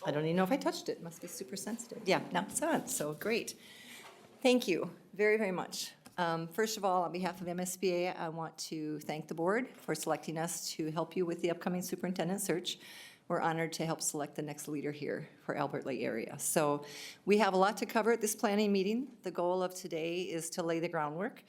I don't even know if I touched it. It must be super sensitive. Yeah, now it's on, so great. Thank you very, very much. First of all, on behalf of MSBA, I want to thank the board for selecting us to help you with the upcoming superintendent search. We're honored to help select the next leader here for Albert Lake area. So we have a lot to cover at this planning meeting. The goal of today is to lay the groundwork,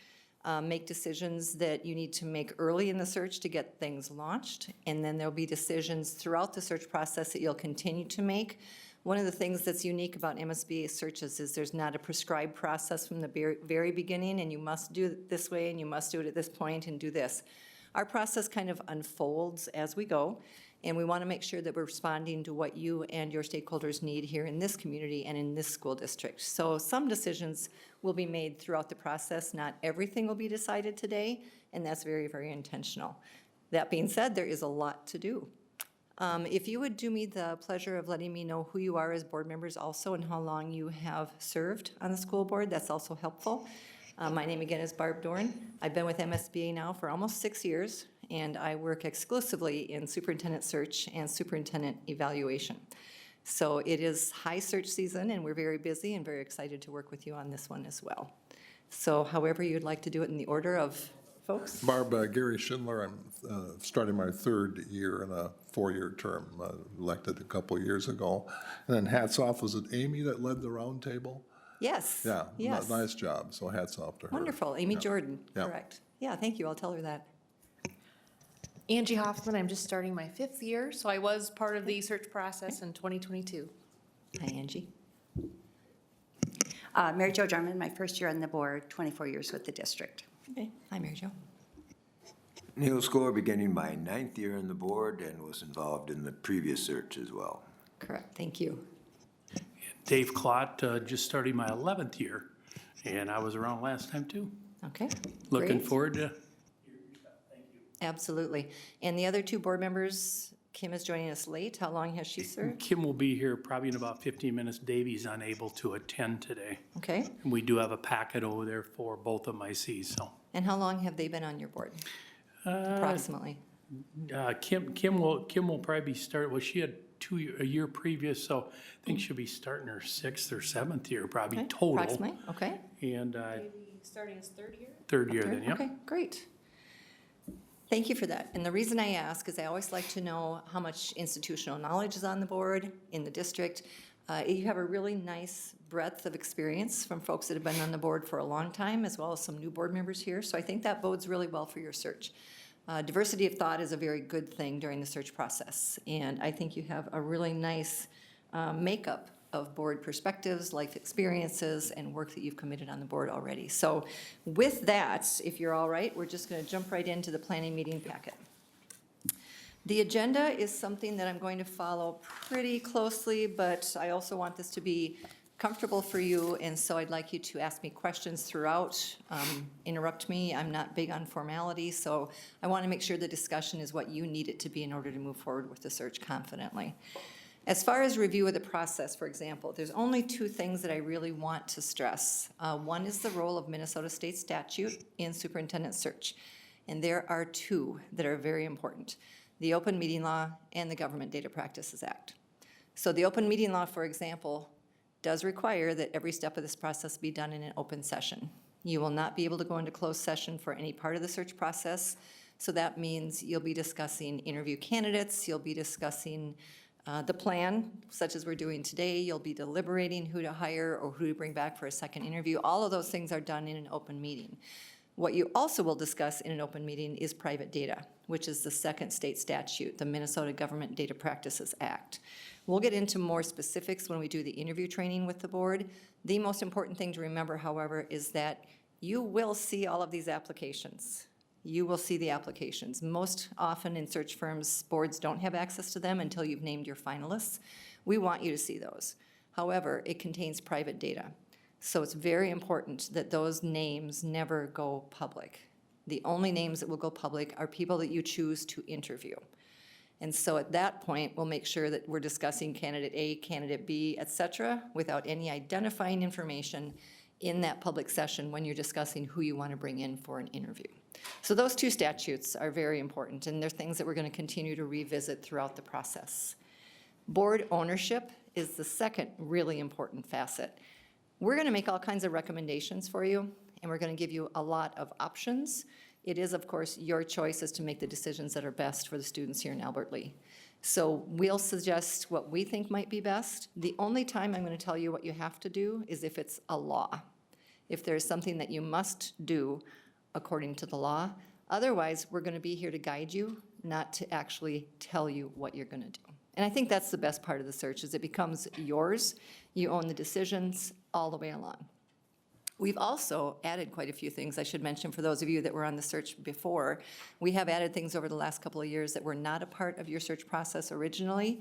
make decisions that you need to make early in the search to get things launched, and then there'll be decisions throughout the search process that you'll continue to make. One of the things that's unique about MSBA searches is there's not a prescribed process from the very beginning, and you must do it this way, and you must do it at this point, and do this. Our process kind of unfolds as we go, and we want to make sure that we're responding to what you and your stakeholders need here in this community and in this school district. So some decisions will be made throughout the process. Not everything will be decided today, and that's very, very intentional. That being said, there is a lot to do. If you would do me the pleasure of letting me know who you are as board members also and how long you have served on the school board, that's also helpful. My name again is Barb Dorn. I've been with MSBA now for almost 6 years, and I work exclusively in superintendent search and superintendent evaluation. So it is high search season, and we're very busy and very excited to work with you on this one as well. So however you'd like to do it in the order of folks. Barb, Gary Schindler, I'm starting my 3rd year in a 4-year term, elected a couple years ago. And then hats off, was it Amy that led the roundtable? Yes. Yeah, Yes. nice job, so hats off to her. Wonderful. Amy Yeah. Jordan, Yeah. correct. Yeah, thank you. I'll tell her that. Angie Hoffman, I'm just starting my 5th year, so I was part of the search process in 2022. Hi, Angie. Mary Jo Jarman, my first year on the board, 24 years with the district. Okay. Hi, Mary Jo. Neil Score, beginning my 9th year on the board and was involved in the previous search as well. Correct. Thank you. Dave Klott, just starting my 11th year, and I was around last time too. Okay. Looking Great. forward to. Absolutely. And the other 2 board members, Kim is joining us late. How long has she served? Kim will be here probably in about 15 minutes. Davey's unable to attend today. Okay. And we do have a packet over there for both of my Cs, so. And how long have they been on your board? Approximately. Kim will probably be well, she had a year previous, so I think she'll be starting her 6th or 7th year, probably Okay, total. Approximately, okay. And Maybe starting his 3rd year? 3rd year then, yep. Okay, great. Thank you for that. And the reason I ask is I always like to know how much institutional knowledge is on the board, in the district. You have a really nice breadth of experience from folks that have been on the board for a long time, as well as some new board members here. So I think that bodes really well for your search. Diversity of thought is a very good thing during the search process. And I think you have a really nice makeup of board perspectives, life experiences, and work that you've committed on the board already. So with that, if you're all right, we're just going to jump right into the planning meeting packet. The agenda is something that I'm going to follow pretty closely, but I also want this to be comfortable for you, and so I'd like you to ask me questions throughout, interrupt me. I'm not big on formality, so I want to make sure the discussion is what you need it to be in order to move forward with the search confidently. As far as review of the process, for example, there's only 2 things that I really want to stress. One is the role of Minnesota State statute in superintendent search, and there are 2 that are very important: the Open Meeting Law and the Government Data Practices Act. So the Open Meeting Law, for example, does require that every step of this process be done in an open session. You will not be able to go into closed session for any part of the search process, so that means you'll be discussing interview candidates, you'll be discussing the plan, such as we're doing today. You'll be deliberating who to hire or who to bring back for a second interview. All of those things are done in an open meeting. What you also will discuss in an open meeting is private data, which is the 2nd state statute, the Minnesota Government Data Practices Act. We'll get into more specifics when we do the interview training with the board. The most important thing to remember, however, is that you will see all of these applications. You will see the applications. Most often in search firms, boards don't have access to them until you've named your finalists. We want you to see those. However, it contains private data. So it's very important that those names never go public. The only names that will go public are people that you choose to interview. And so at that point, we'll make sure that we're discussing candidate A, candidate B, et cetera, without any identifying information in that public session when you're discussing who you want to bring in for an interview. So those 2 statutes are very important, and they're things that we're going to continue to revisit throughout the process. Board ownership is the second really important facet. We're going to make all kinds of recommendations for you, and we're going to give you a lot of options. It is, of course, your choice as to make the decisions that are best for the students here in Albert Lee. So we'll suggest what we think might be best. The only time I'm going to tell you what you have to do is if it's a law. If there's something that you must do according to the law. Otherwise, we're going to be here to guide you, not to actually tell you what you're going to do. And I think that's the best part of the search, is it becomes yours. You own the decisions all the way along. We've also added quite a few things, I should mention, for those of you that were on the search before. We have added things over the last couple of years that were not a part of your search process originally.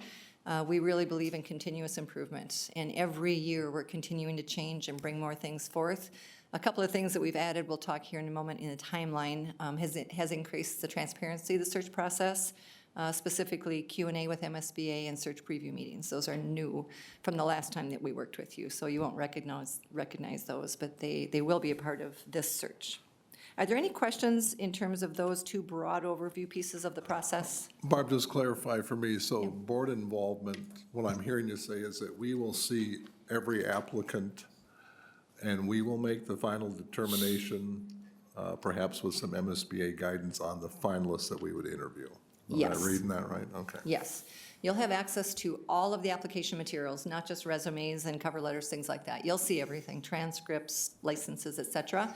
We really believe in continuous improvement, and every year we're continuing to change and bring more things forth. A couple of things that we've added, we'll talk here in a moment in the timeline, has increased the transparency of the search process, specifically Q&A with MSBA and search preview meetings. Those are new from the last time that we worked with you, so you won't recognize those, but they will be a part of this search. Are there any questions in terms of those two broad overview pieces of the process? Barb, just clarify for me, so board involvement, what I'm hearing you say is that we will see every applicant and we will make the final determination, perhaps with some MSBA guidance on the finalists that we would interview. Am Yes. I reading that right? Okay. Yes. You'll have access to all of the application materials, not just resumes and cover letters, things like that. You'll see everything, transcripts, licenses, et cetera.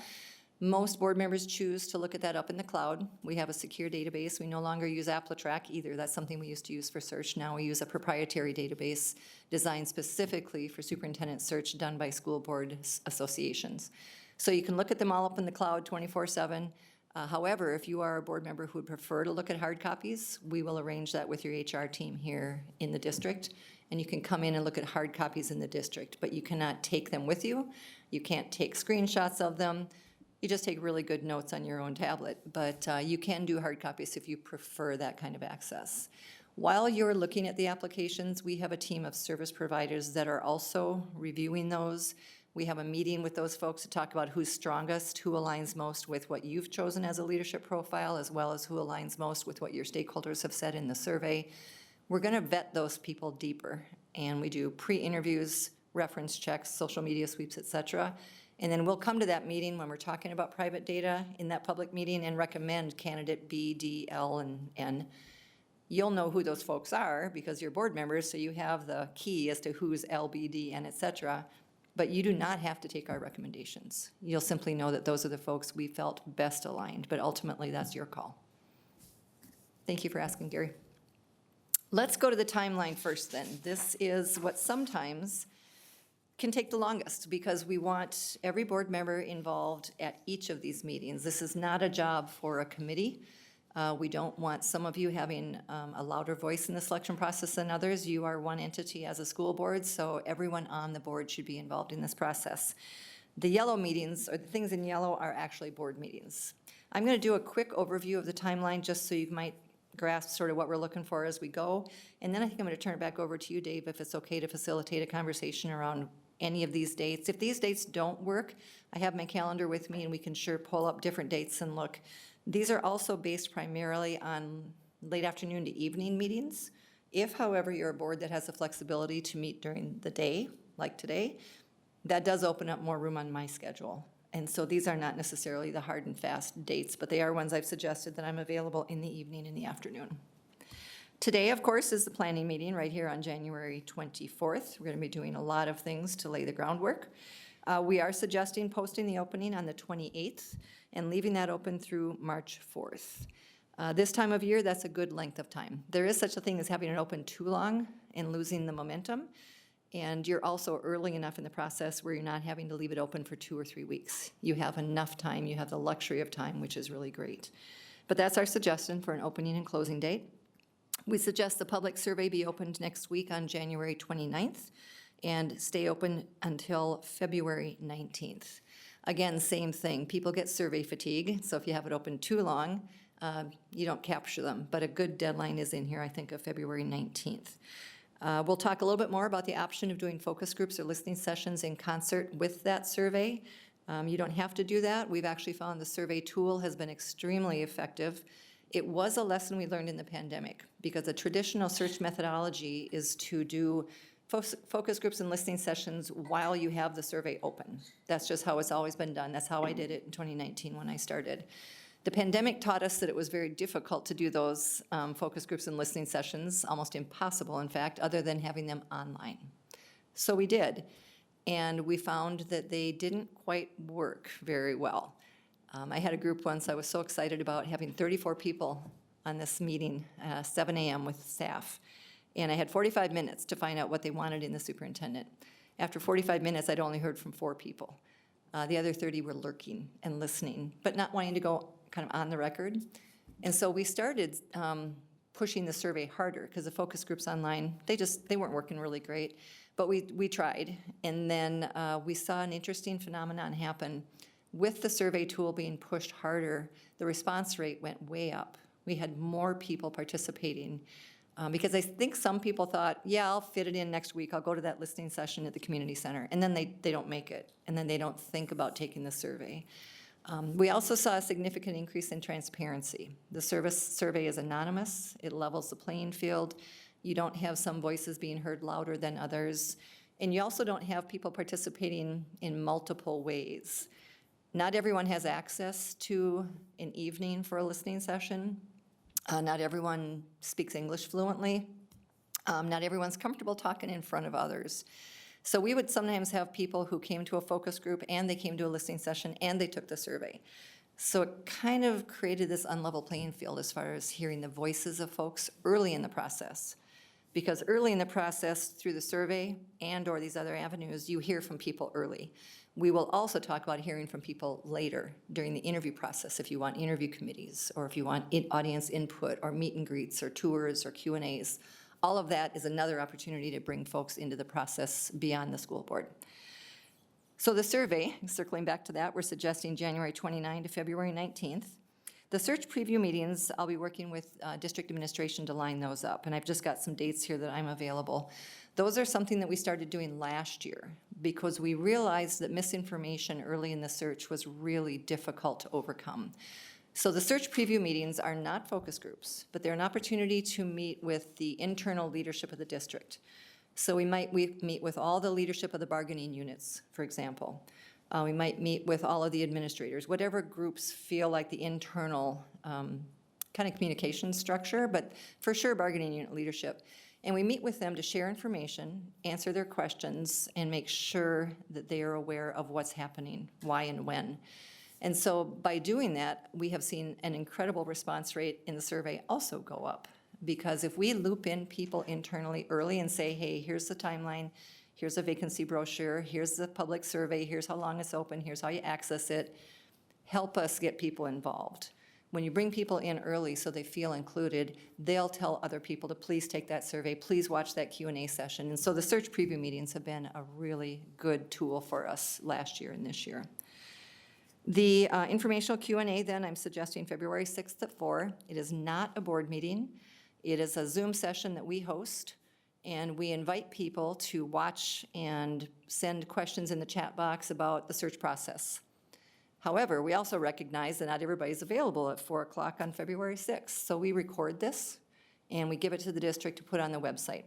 Most board members choose to look at that up in the cloud. We have a secure database. We no longer use AppleTrack either. That's something we used to use for search. Now we use a proprietary database designed specifically for superintendent search done by school board associations. So you can look at them all up in the cloud 24/7. However, if you are a board member who would prefer to look at hard copies, we will arrange that with your HR team here in the district. And you can come in and look at hard copies in the district, but you cannot take them with you. You can't take screenshots of them. You just take really good notes on your own tablet, but you can do hard copies if you prefer that kind of access. While you're looking at the applications, we have a team of service providers that are also reviewing those. We have a meeting with those folks to talk about who's strongest, who aligns most with what you've chosen as a leadership profile, as well as who aligns most with what your stakeholders have said in the survey. We're going to vet those people deeper, and we do pre-interviews, reference checks, social media sweeps, et cetera. And then we'll come to that meeting when we're talking about private data in that public meeting and recommend candidate B, D, L, and N. You'll know who those folks are because you're board members, so you have the key as to who's L, B, D, N, et cetera. But you do not have to take our recommendations. You'll simply know that those are the folks we felt best aligned, but ultimately that's your call. Thank you for asking, Gary. Let's go to the timeline first then. This is what sometimes can take the longest because we want every board member involved at each of these meetings. This is not a job for a committee. We don't want some of you having a louder voice in the selection process than others. You are one entity as a school board, so everyone on the board should be involved in this process. The yellow meetings, or the things in yellow, are actually board meetings. I'm going to do a quick overview of the timeline just so you might grasp sort of what we're looking for as we go. And then I think I'm going to turn it back over to you, Dave, if it's okay to facilitate a conversation around any of these dates. If these dates don't work, I have my calendar with me and we can sure pull up different dates and look. These are also based primarily on late afternoon to evening meetings. If, however, you're a board that has the flexibility to meet during the day, like today, that does open up more room on my schedule. And so these are not necessarily the hard and fast dates, but they are ones I've suggested that I'm available in the evening and the afternoon. Today, of course, is the planning meeting right here on January 24th. We're going to be doing a lot of things to lay the groundwork. We are suggesting posting the opening on the 28th and leaving that open through March 4th. This time of year, that's a good length of time. There is such a thing as having it open too long and losing the momentum. And you're also early enough in the process where you're not having to leave it open for 2 or 3 weeks. You have enough time, you have the luxury of time, which is really great. But that's our suggestion for an opening and closing date. We suggest the public survey be opened next week on January 29th and stay open until February 19th. Again, same thing, people get survey fatigue, so if you have it open too long, you don't capture them. But a good deadline is in here, I think, of February 19th. We'll talk a little bit more about the option of doing focus groups or listening sessions in concert with that survey. You don't have to do that. We've actually found the survey tool has been extremely effective. It was a lesson we learned in the pandemic because the traditional search methodology is to do focus groups and listening sessions while you have the survey open. That's just how it's always been done. That's how I did it in 2019 when I started. The pandemic taught us that it was very difficult to do those focus groups and listening sessions, almost impossible, in fact, other than having them online. So we did, and we found that they didn't quite work very well. I had a group once I was so excited about having 34 people on this meeting, 7 a.m. with staff. And I had 45 minutes to find out what they wanted in the superintendent. After 45 minutes, I'd only heard from 4 people. The other 30 were lurking and listening, but not wanting to go kind of on the record. And so we started pushing the survey harder because the focus groups online, they weren't working really great. But we tried. And then we saw an interesting phenomenon happen. With the survey tool being pushed harder, the response rate went way up. We had more people participating. Because I think some people thought, yeah, I'll fit it in next week. I'll go to that listening session at the community center. And then they don't make it. And then they don't think about taking the survey. We also saw a significant increase in transparency. The survey is anonymous. It levels the playing field. You don't have some voices being heard louder than others. And you also don't have people participating in multiple ways. Not everyone has access to an evening for a listening session. Not everyone speaks English fluently. Not everyone's comfortable talking in front of others. So we would sometimes have people who came to a focus group and they came to a listening session and they took the survey. So it kind of created this unlevel playing field as far as hearing the voices of folks early in the process. Because early in the process, through the survey and or these other avenues, you hear from people early. We will also talk about hearing from people later during the interview process if you want interview committees or if you want audience input or meet and greets or tours or Q&As. All of that is another opportunity to bring folks into the process beyond the school board. So the survey, circling back to that, we're suggesting January 29 to February 19th. The search preview meetings, I'll be working with district administration to line those up, and I've just got some dates here that I'm available. Those are something that we started doing last year because we realized that misinformation early in the search was really difficult to overcome. So the search preview meetings are not focus groups, but they're an opportunity to meet with the internal leadership of the district. So we meet with all the leadership of the bargaining units, for example. We might meet with all of the administrators, whatever groups feel like the internal kind of communication structure, but for sure bargaining unit leadership. And we meet with them to share information, answer their questions, and make sure that they are aware of what's happening, why and when. And so by doing that, we have seen an incredible response rate in the survey also go up. Because if we loop in people internally early and say, hey, here's the timeline, here's a vacancy brochure, here's the public survey, here's how long it's open, here's how you access it, help us get people involved. When you bring people in early so they feel included, they'll tell other people to please take that survey, please watch that Q&A session. And so the search preview meetings have been a really good tool for us last year and this year. The informational Q&A then, I'm suggesting February 6th at 4. It is not a board meeting. It is a Zoom session that we host, and we invite people to watch and send questions in the chat box about the search process. However, we also recognize that not everybody's available at 4 o'clock on February 6th, so we record this and we give it to the district to put on the website.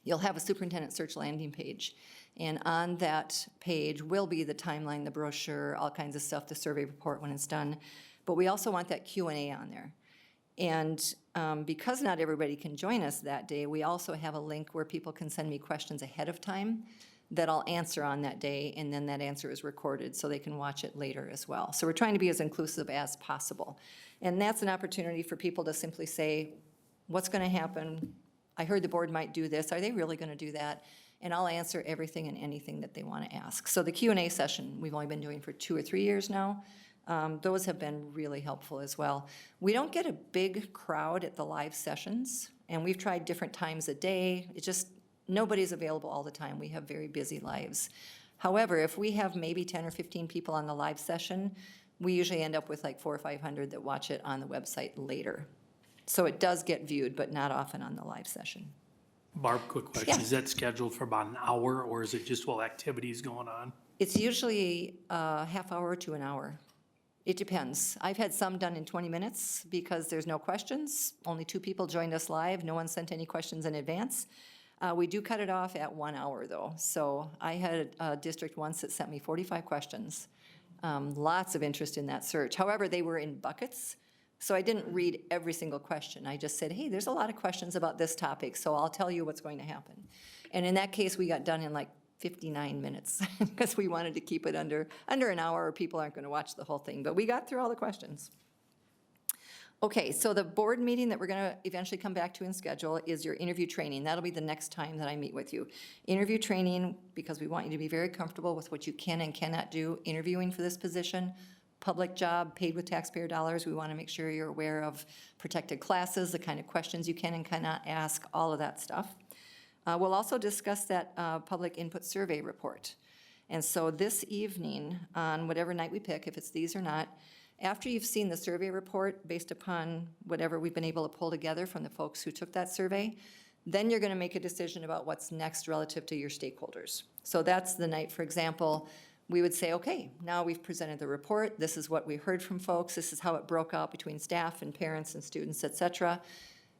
You'll have a superintendent search landing page, and on that page will be the timeline, the brochure, all kinds of stuff, the survey report when it's done. But we also want that Q&A on there. And because not everybody can join us that day, we also have a link where people can send me questions ahead of time that I'll answer on that day, and then that answer is recorded so they can watch it later as well. So we're trying to be as inclusive as possible. And that's an opportunity for people to simply say, what's going to happen? I heard the board might do this. Are they really going to do that? And I'll answer everything and anything that they want to ask. So the Q&A session, we've only been doing for 2 or 3 years now. Those have been really helpful as well. We don't get a big crowd at the live sessions, and we've tried different times a day. It just, nobody's available all the time. We have very busy lives. However, if we have maybe 10 or 15 people on the live session, we usually end up with like 400 or 500 that watch it on the website later. So it does get viewed, but not often on the live session. Barb, quick question. Yeah. Is that scheduled for about an hour, or is it just while activity's going on? It's usually a half hour to an hour. It depends. I've had some done in 20 minutes because there's no questions. Only 2 people joined us live. No one sent any questions in advance. We do cut it off at 1 hour, though. So I had a district once that sent me 45 questions. Lots of interest in that search. However, they were in buckets, so I didn't read every single question. I just said, hey, there's a lot of questions about this topic, so I'll tell you what's going to happen. And in that case, we got done in like 59 minutes because we wanted to keep it under an hour, or people aren't going to watch the whole thing. But we got through all the questions. Okay, so the board meeting that we're going to eventually come back to and schedule is your interview training. That'll be the next time that I meet with you. Interview training, because we want you to be very comfortable with what you can and cannot do interviewing for this position. Public job, paid with taxpayer dollars. We want to make sure you're aware of protected classes, the kind of questions you can and cannot ask, all of that stuff. We'll also discuss that public input survey report. And so this evening, on whatever night we pick, if it's these or not, after you've seen the survey report based upon whatever we've been able to pull together from the folks who took that survey, then you're going to make a decision about what's next relative to your stakeholders. So that's the night, for example, we would say, okay, now we've presented the report, this is what we heard from folks, this is how it broke out between staff and parents and students, et cetera.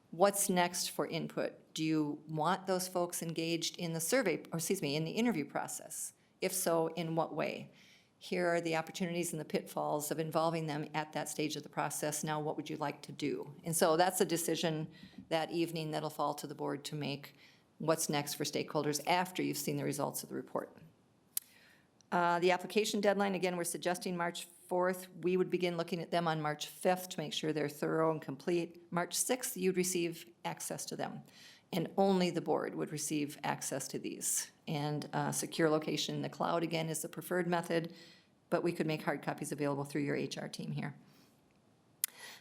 What's next for input? Do you want those folks engaged in the survey, or excuse me, in the interview process? If so, in what way? Here are the opportunities and the pitfalls of involving them at that stage of the process. Now, what would you like to do? And so that's a decision that evening that'll fall to the board to make what's next for stakeholders after you've seen the results of the report. The application deadline, again, we're suggesting March 4th. We would begin looking at them on March 5th to make sure they're thorough and complete. March 6th, you'd receive access to them. And only the board would receive access to these. And secure location in the cloud, again, is the preferred method, but we could make hard copies available through your HR team here.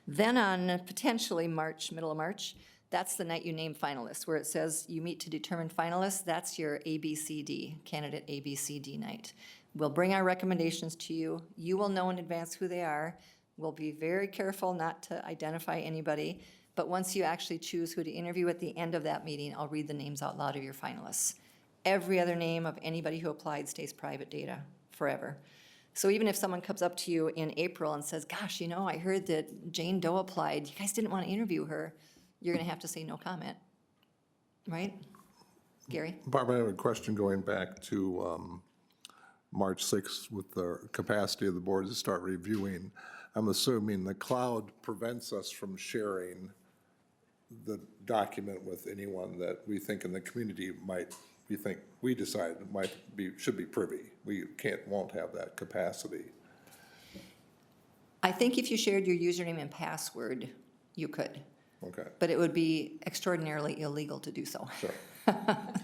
Then on potentially March, middle of March, that's the night you name finalists, where it says you meet to determine finalists. That's your ABCD, candidate ABCD night. We'll bring our recommendations to you. You will know in advance who they are. We'll be very careful not to identify anybody. But once you actually choose who to interview at the end of that meeting, I'll read the names out loud of your finalists. Every other name of anybody who applied stays private data forever. So even if someone comes up to you in April and says, gosh, you know, I heard that Jane Doe applied, you guys didn't want to interview her, you're going to have to say no comment, right? Gary? Barbara, I have a question going back to March 6th with the capacity of the board to start reviewing. I'm assuming the cloud prevents us from sharing the document with anyone that we think in the community we decide should be privy. We won't have that capacity. I think if you shared your username and password, you could, Okay, but it would be extraordinarily illegal to do so. sure.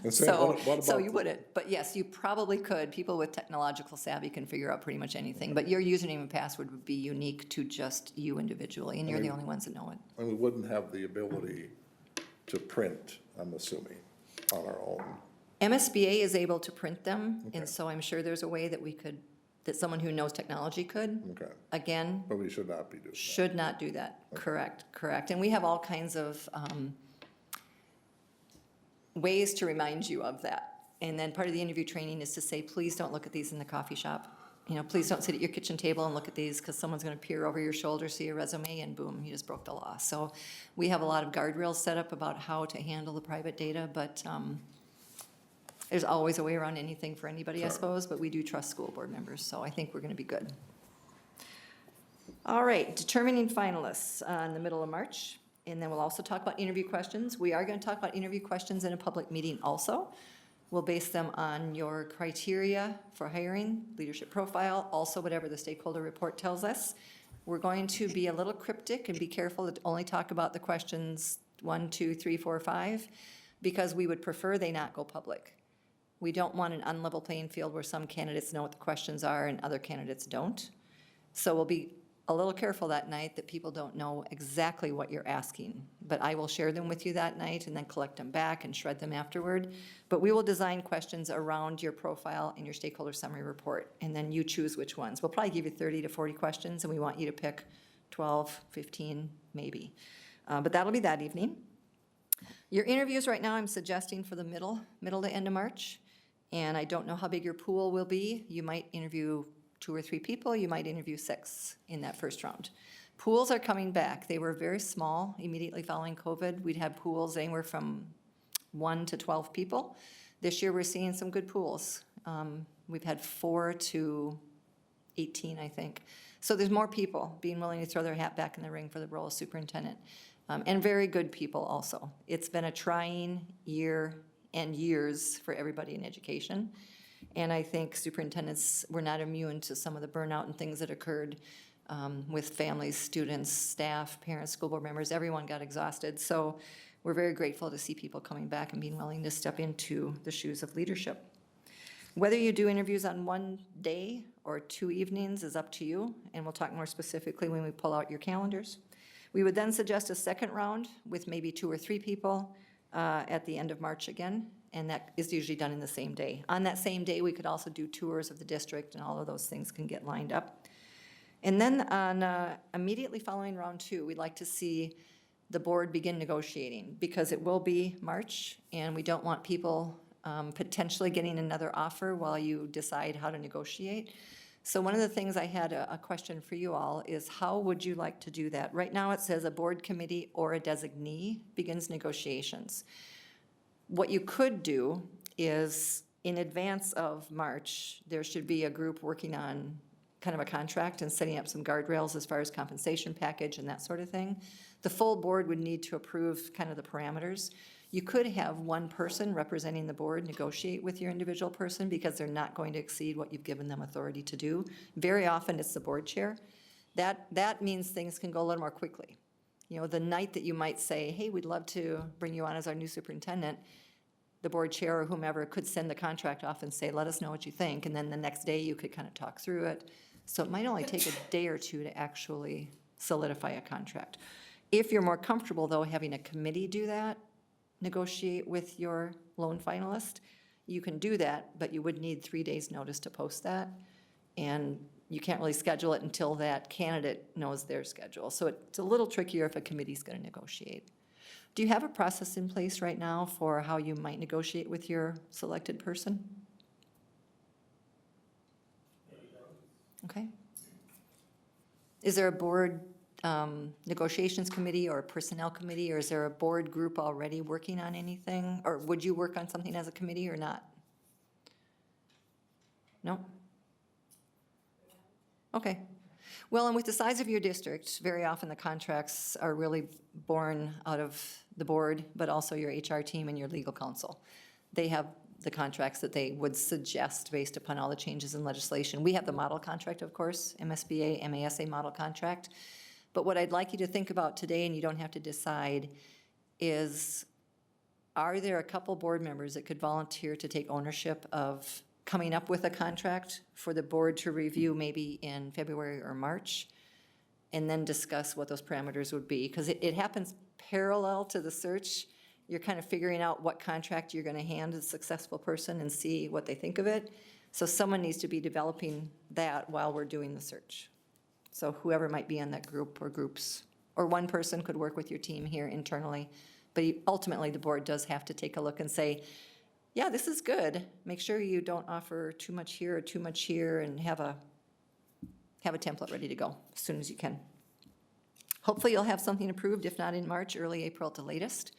And So, what so about you wouldn't, but yes, you probably could. People with technological savvy can figure out pretty much anything, but your username and password would be unique to just you individually, and you're the only ones that know it. And we wouldn't have the ability to print, I'm assuming, on our own. MSBA is able to print them, Okay. and so I'm sure there's a way that we could, that someone who knows technology could. Okay, Again, but we should not be doing that. should not do that. Correct. And we have all kinds of ways to remind you of that. And then part of the interview training is to say, please don't look at these in the coffee shop. You know, please don't sit at your kitchen table and look at these, because someone's going to peer over your shoulder, see your resume, and boom, you just broke the law. So we have a lot of guardrails set up about how to handle the private data, but there's always a way around anything for anybody, I Sure. suppose, but we do trust school board members, so I think we're going to be good. All right, determining finalists in the middle of March, and then we'll also talk about interview questions. We are going to talk about interview questions in a public meeting also. We'll base them on your criteria for hiring, leadership profile, also whatever the stakeholder report tells us. We're going to be a little cryptic and be careful to only talk about the questions 1, 2, 3, 4, 5, because we would prefer they not go public. We don't want an unlevel playing field where some candidates know what the questions are and other candidates don't. So we'll be a little careful that night that people don't know exactly what you're asking. But I will share them with you that night and then collect them back and shred them afterward. But we will design questions around your profile and your stakeholder summary report, and then you choose which ones. We'll probably give you 30 to 40 questions, and we want you to pick 12, 15, maybe. But that'll be that evening. Your interviews right now, I'm suggesting for the middle to end of March. And I don't know how big your pool will be. You might interview 2 or 3 people, you might interview 6 in that first round. Pools are coming back. They were very small immediately following COVID. We'd have pools anywhere from 1 to 12 people. This year, we're seeing some good pools. We've had 4 to 18, I think. So there's more people being willing to throw their hat back in the ring for the role of superintendent, and very good people also. It's been a trying year and years for everybody in education, and I think superintendents were not immune to some of the burnout and things that occurred with families, students, staff, parents, school board members. Everyone got exhausted. So we're very grateful to see people coming back and being willing to step into the shoes of leadership. Whether you do interviews on one day or 2 evenings is up to you, and we'll talk more specifically when we pull out your calendars. We would then suggest a second round with maybe 2 or 3 people at the end of March again, and that is usually done in the same day. On that same day, we could also do tours of the district, and all of those things can get lined up. And then on immediately following round 2, we'd like to see the board begin negotiating, because it will be March, and we don't want people potentially getting another offer while you decide how to negotiate. So one of the things I had a question for you all is, how would you like to do that? Right now, it says a board committee or a designee begins negotiations. What you could do is, in advance of March, there should be a group working on kind of a contract and setting up some guardrails as far as compensation package and that sort of thing. The full board would need to approve kind of the parameters. You could have one person representing the board negotiate with your individual person, because they're not going to exceed what you've given them authority to do. Very often, it's the board chair. That means things can go a little more quickly. You know, the night that you might say, hey, we'd love to bring you on as our new superintendent, the board chair or whomever could send the contract off and say, let us know what you think, and then the next day you could kind of talk through it. So it might only take a day or 2 to actually solidify a contract. If you're more comfortable, though, having a committee do that, negotiate with your lone finalist, you can do that, but you would need 3 days' notice to post that. And you can't really schedule it until that candidate knows their schedule. So it's a little trickier if a committee's going to negotiate. Do you have a process in place right now for how you might negotiate with your selected person? Okay. Is there a board negotiations committee or a personnel committee, or is there a board group already working on anything? Or would you work on something as a committee or not? No? Okay. Well, and with the size of your district, very often the contracts are really born out of the board, but also your HR team and your legal counsel. They have the contracts that they would suggest based upon all the changes in legislation. We have the model contract, of course, MSBA, MASA model contract. But what I'd like you to think about today, and you don't have to decide, is, are there a couple board members that could volunteer to take ownership of coming up with a contract for the board to review maybe in February or March, and then discuss what those parameters would be? Because it happens parallel to the search. You're kind of figuring out what contract you're going to hand a successful person and see what they think of it. So someone needs to be developing that while we're doing the search. So whoever might be in that group or groups, or one person could work with your team here internally. But ultimately, the board does have to take a look and say, yeah, this is good. Make sure you don't offer too much here or too much here, and have a template ready to go as soon as you can. Hopefully, you'll have something approved, if not in March, early April at the latest.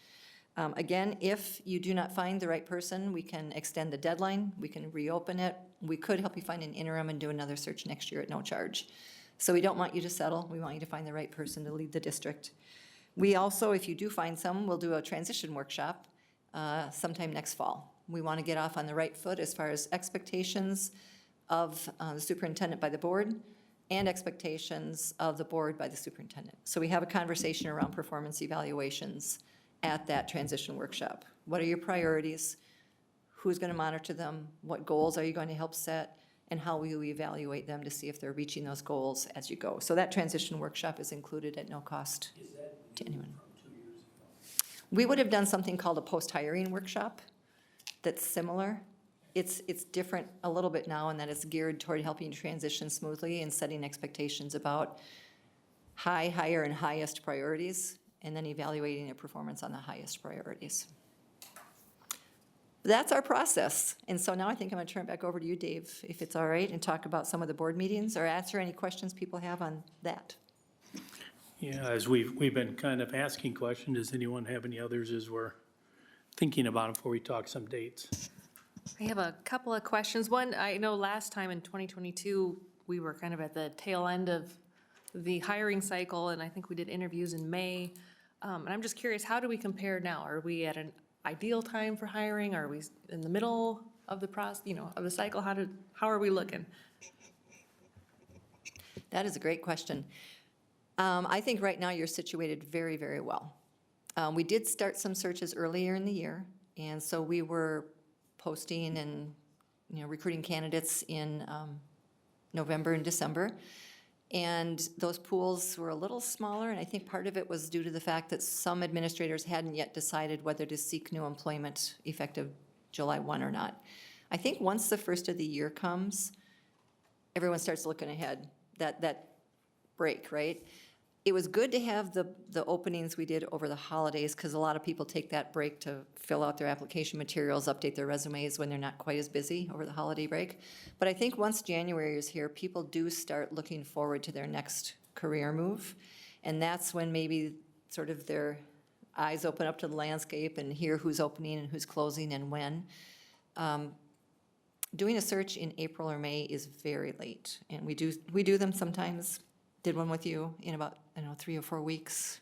Again, if you do not find the right person, we can extend the deadline. We can reopen it. We could help you find an interim and do another search next year at no charge. So we don't want you to settle. We want you to find the right person to lead the district. We also, if you do find some, we'll do a transition workshop sometime next fall. We want to get off on the right foot as far as expectations of the superintendent by the board and expectations of the board by the superintendent. So we have a conversation around performance evaluations at that transition workshop. What are your priorities? Who's going to monitor them? What goals are you going to help set? And how will you evaluate them to see if they're reaching those goals as you go? So that transition workshop is included at no cost to anyone. We would have done something called a post-hiring workshop that's similar. It's different a little bit now in that it's geared toward helping you transition smoothly and setting expectations about higher, and highest priorities, and then evaluating your performance on the highest priorities. That's our process. And so now I think I'm going to turn it back over to you, Dave, if it's all right, and talk about some of the board meetings or answer any questions people have on that. Yeah, as we've been kind of asking questions, does anyone have any others as we're thinking about it before we talk some dates. I have a couple of questions. One, I know last time in 2022, we were kind of at the tail end of the hiring cycle, and I think we did interviews in May. And I'm just curious, how do we compare now? Are we at an ideal time for hiring? Are we in the middle of the process, of the cycle? How are we looking? That is a great question. I think right now you're situated very, very well. We did start some searches earlier in the year, and so we were posting and, recruiting candidates in November and December. And those pools were a little smaller, and I think part of it was due to the fact that some administrators hadn't yet decided whether to seek new employment effective July 1 or not. I think once the first of the year comes, everyone starts looking ahead, that break, right? It was good to have the openings we did over the holidays, because a lot of people take that break to fill out their application materials, update their resumes when they're not quite as busy over the holiday break. But I think once January is here, people do start looking forward to their next career move. And that's when maybe sort of their eyes open up to the landscape and hear who's opening and who's closing and when. Doing a search in April or May is very late, and we do them sometimes. Did one with you in about, 3 or 4 weeks,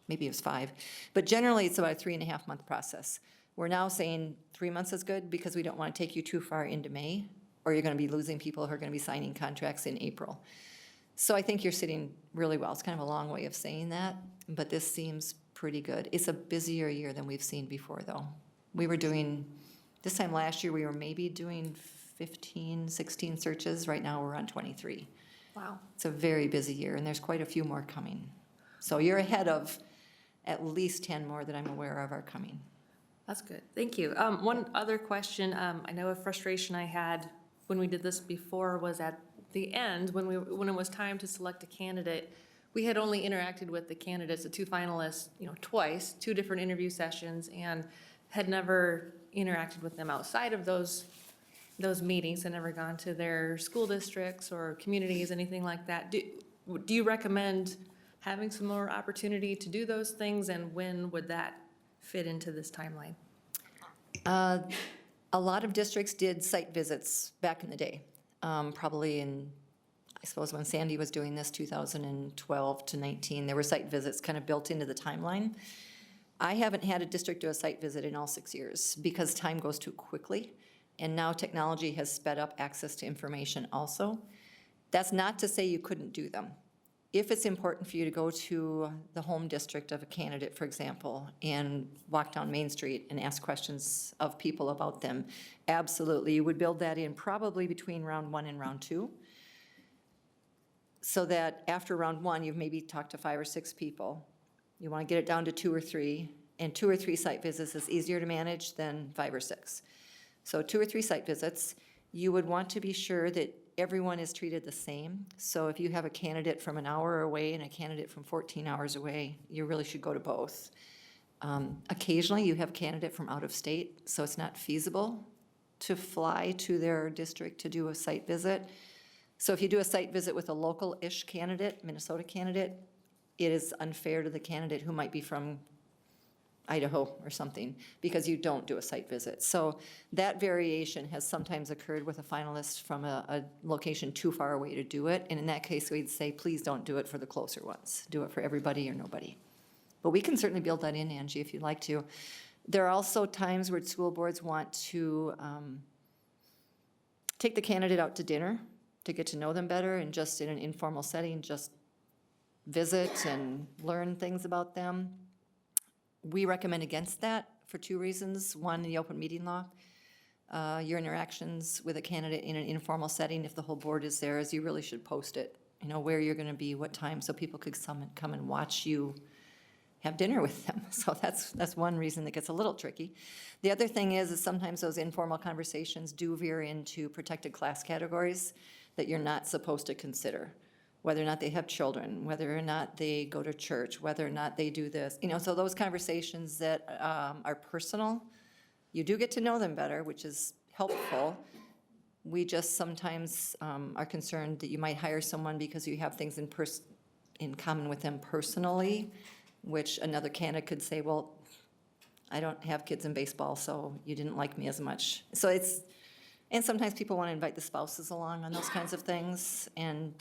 maybe it was 5. But generally, it's about a 3.5-month process. We're now saying 3 months is good because we don't want to take you too far into May, or you're going to be losing people who are going to be signing contracts in April. So I think you're sitting really well. It's kind of a long way of saying that, but this seems pretty good. It's a busier year than we've seen before, though. We were doing, this time last year, we were maybe doing 15, 16 searches. Right now, we're on 23. Wow. It's a very busy year, and there's quite a few more coming. So you're ahead of at least 10 more that I'm aware of are coming. That's good. Thank you. One other question. I know a frustration I had when we did this before was at the end, when it was time to select a candidate, we had only interacted with the candidates, the 2 finalists, twice, 2 different interview sessions, and had never interacted with them outside of those meetings, and never gone to their school districts or communities, anything like that. Do you recommend having some more opportunity to do those things, and when would that fit into this timeline? A lot of districts did site visits back in the day, probably in, I suppose when Sandy was doing this, 2012 to 19, there were site visits kind of built into the timeline. I haven't had a district do a site visit in all 6 years because time goes too quickly. And now technology has sped up access to information also. That's not to say you couldn't do them. If it's important for you to go to the home district of a candidate, for example, and walk down Main Street and ask questions of people about them, absolutely, you would build that in probably between round 1 and round 2. So that after round 1, you've maybe talked to 5 or 6 people. You want to get it down to 2 or 3, and 2 or 3 site visits is easier to manage than 5 or 6. So 2 or 3 site visits. You would want to be sure that everyone is treated the same. So if you have a candidate from an hour away and a candidate from 14 hours away, you really should go to both. Occasionally, you have a candidate from out of state, so it's not feasible to fly to their district to do a site visit. So if you do a site visit with a local-ish candidate, Minnesota candidate, it is unfair to the candidate who might be from Idaho or something, because you don't do a site visit. So that variation has sometimes occurred with a finalist from a location too far away to do it. And in that case, we'd say, please don't do it for the closer ones. Do it for everybody or nobody. But we can certainly build that in, Angie, if you'd like to. There are also times where school boards want to take the candidate out to dinner to get to know them better, and just in an informal setting, just visit and learn things about them. We recommend against that for 2 reasons. One, the open meeting law. Your interactions with a candidate in an informal setting, if the whole board is there, is you really should post it, where you're going to be, what time, so people could come and watch you have dinner with them. So that's one reason that gets a little tricky. The other thing is sometimes those informal conversations do veer into protected class categories that you're not supposed to consider. Whether or not they have children, whether or not they go to church, whether or not they do this. So those conversations that are personal, you do get to know them better, which is helpful. We just sometimes are concerned that you might hire someone because you have things in common with them personally, which another candidate could say, well, I don't have kids in baseball, so you didn't like me as much. So it's, and sometimes people want to invite the spouses along on those kinds of things, and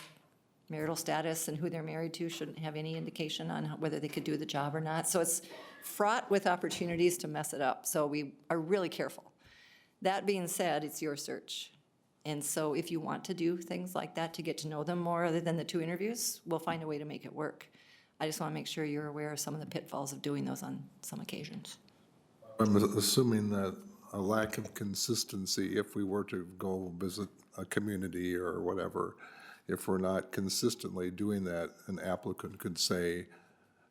marital status and who they're married to shouldn't have any indication on whether they could do the job or not. So it's fraught with opportunities to mess it up, so we are really careful. That being said, it's your search. And so if you want to do things like that to get to know them more other than the 2 interviews, we'll find a way to make it work. I just want to make sure you're aware of some of the pitfalls of doing those on some occasions. I'm assuming that a lack of consistency, if we were to go visit a community or whatever, if we're not consistently doing that, an applicant could say,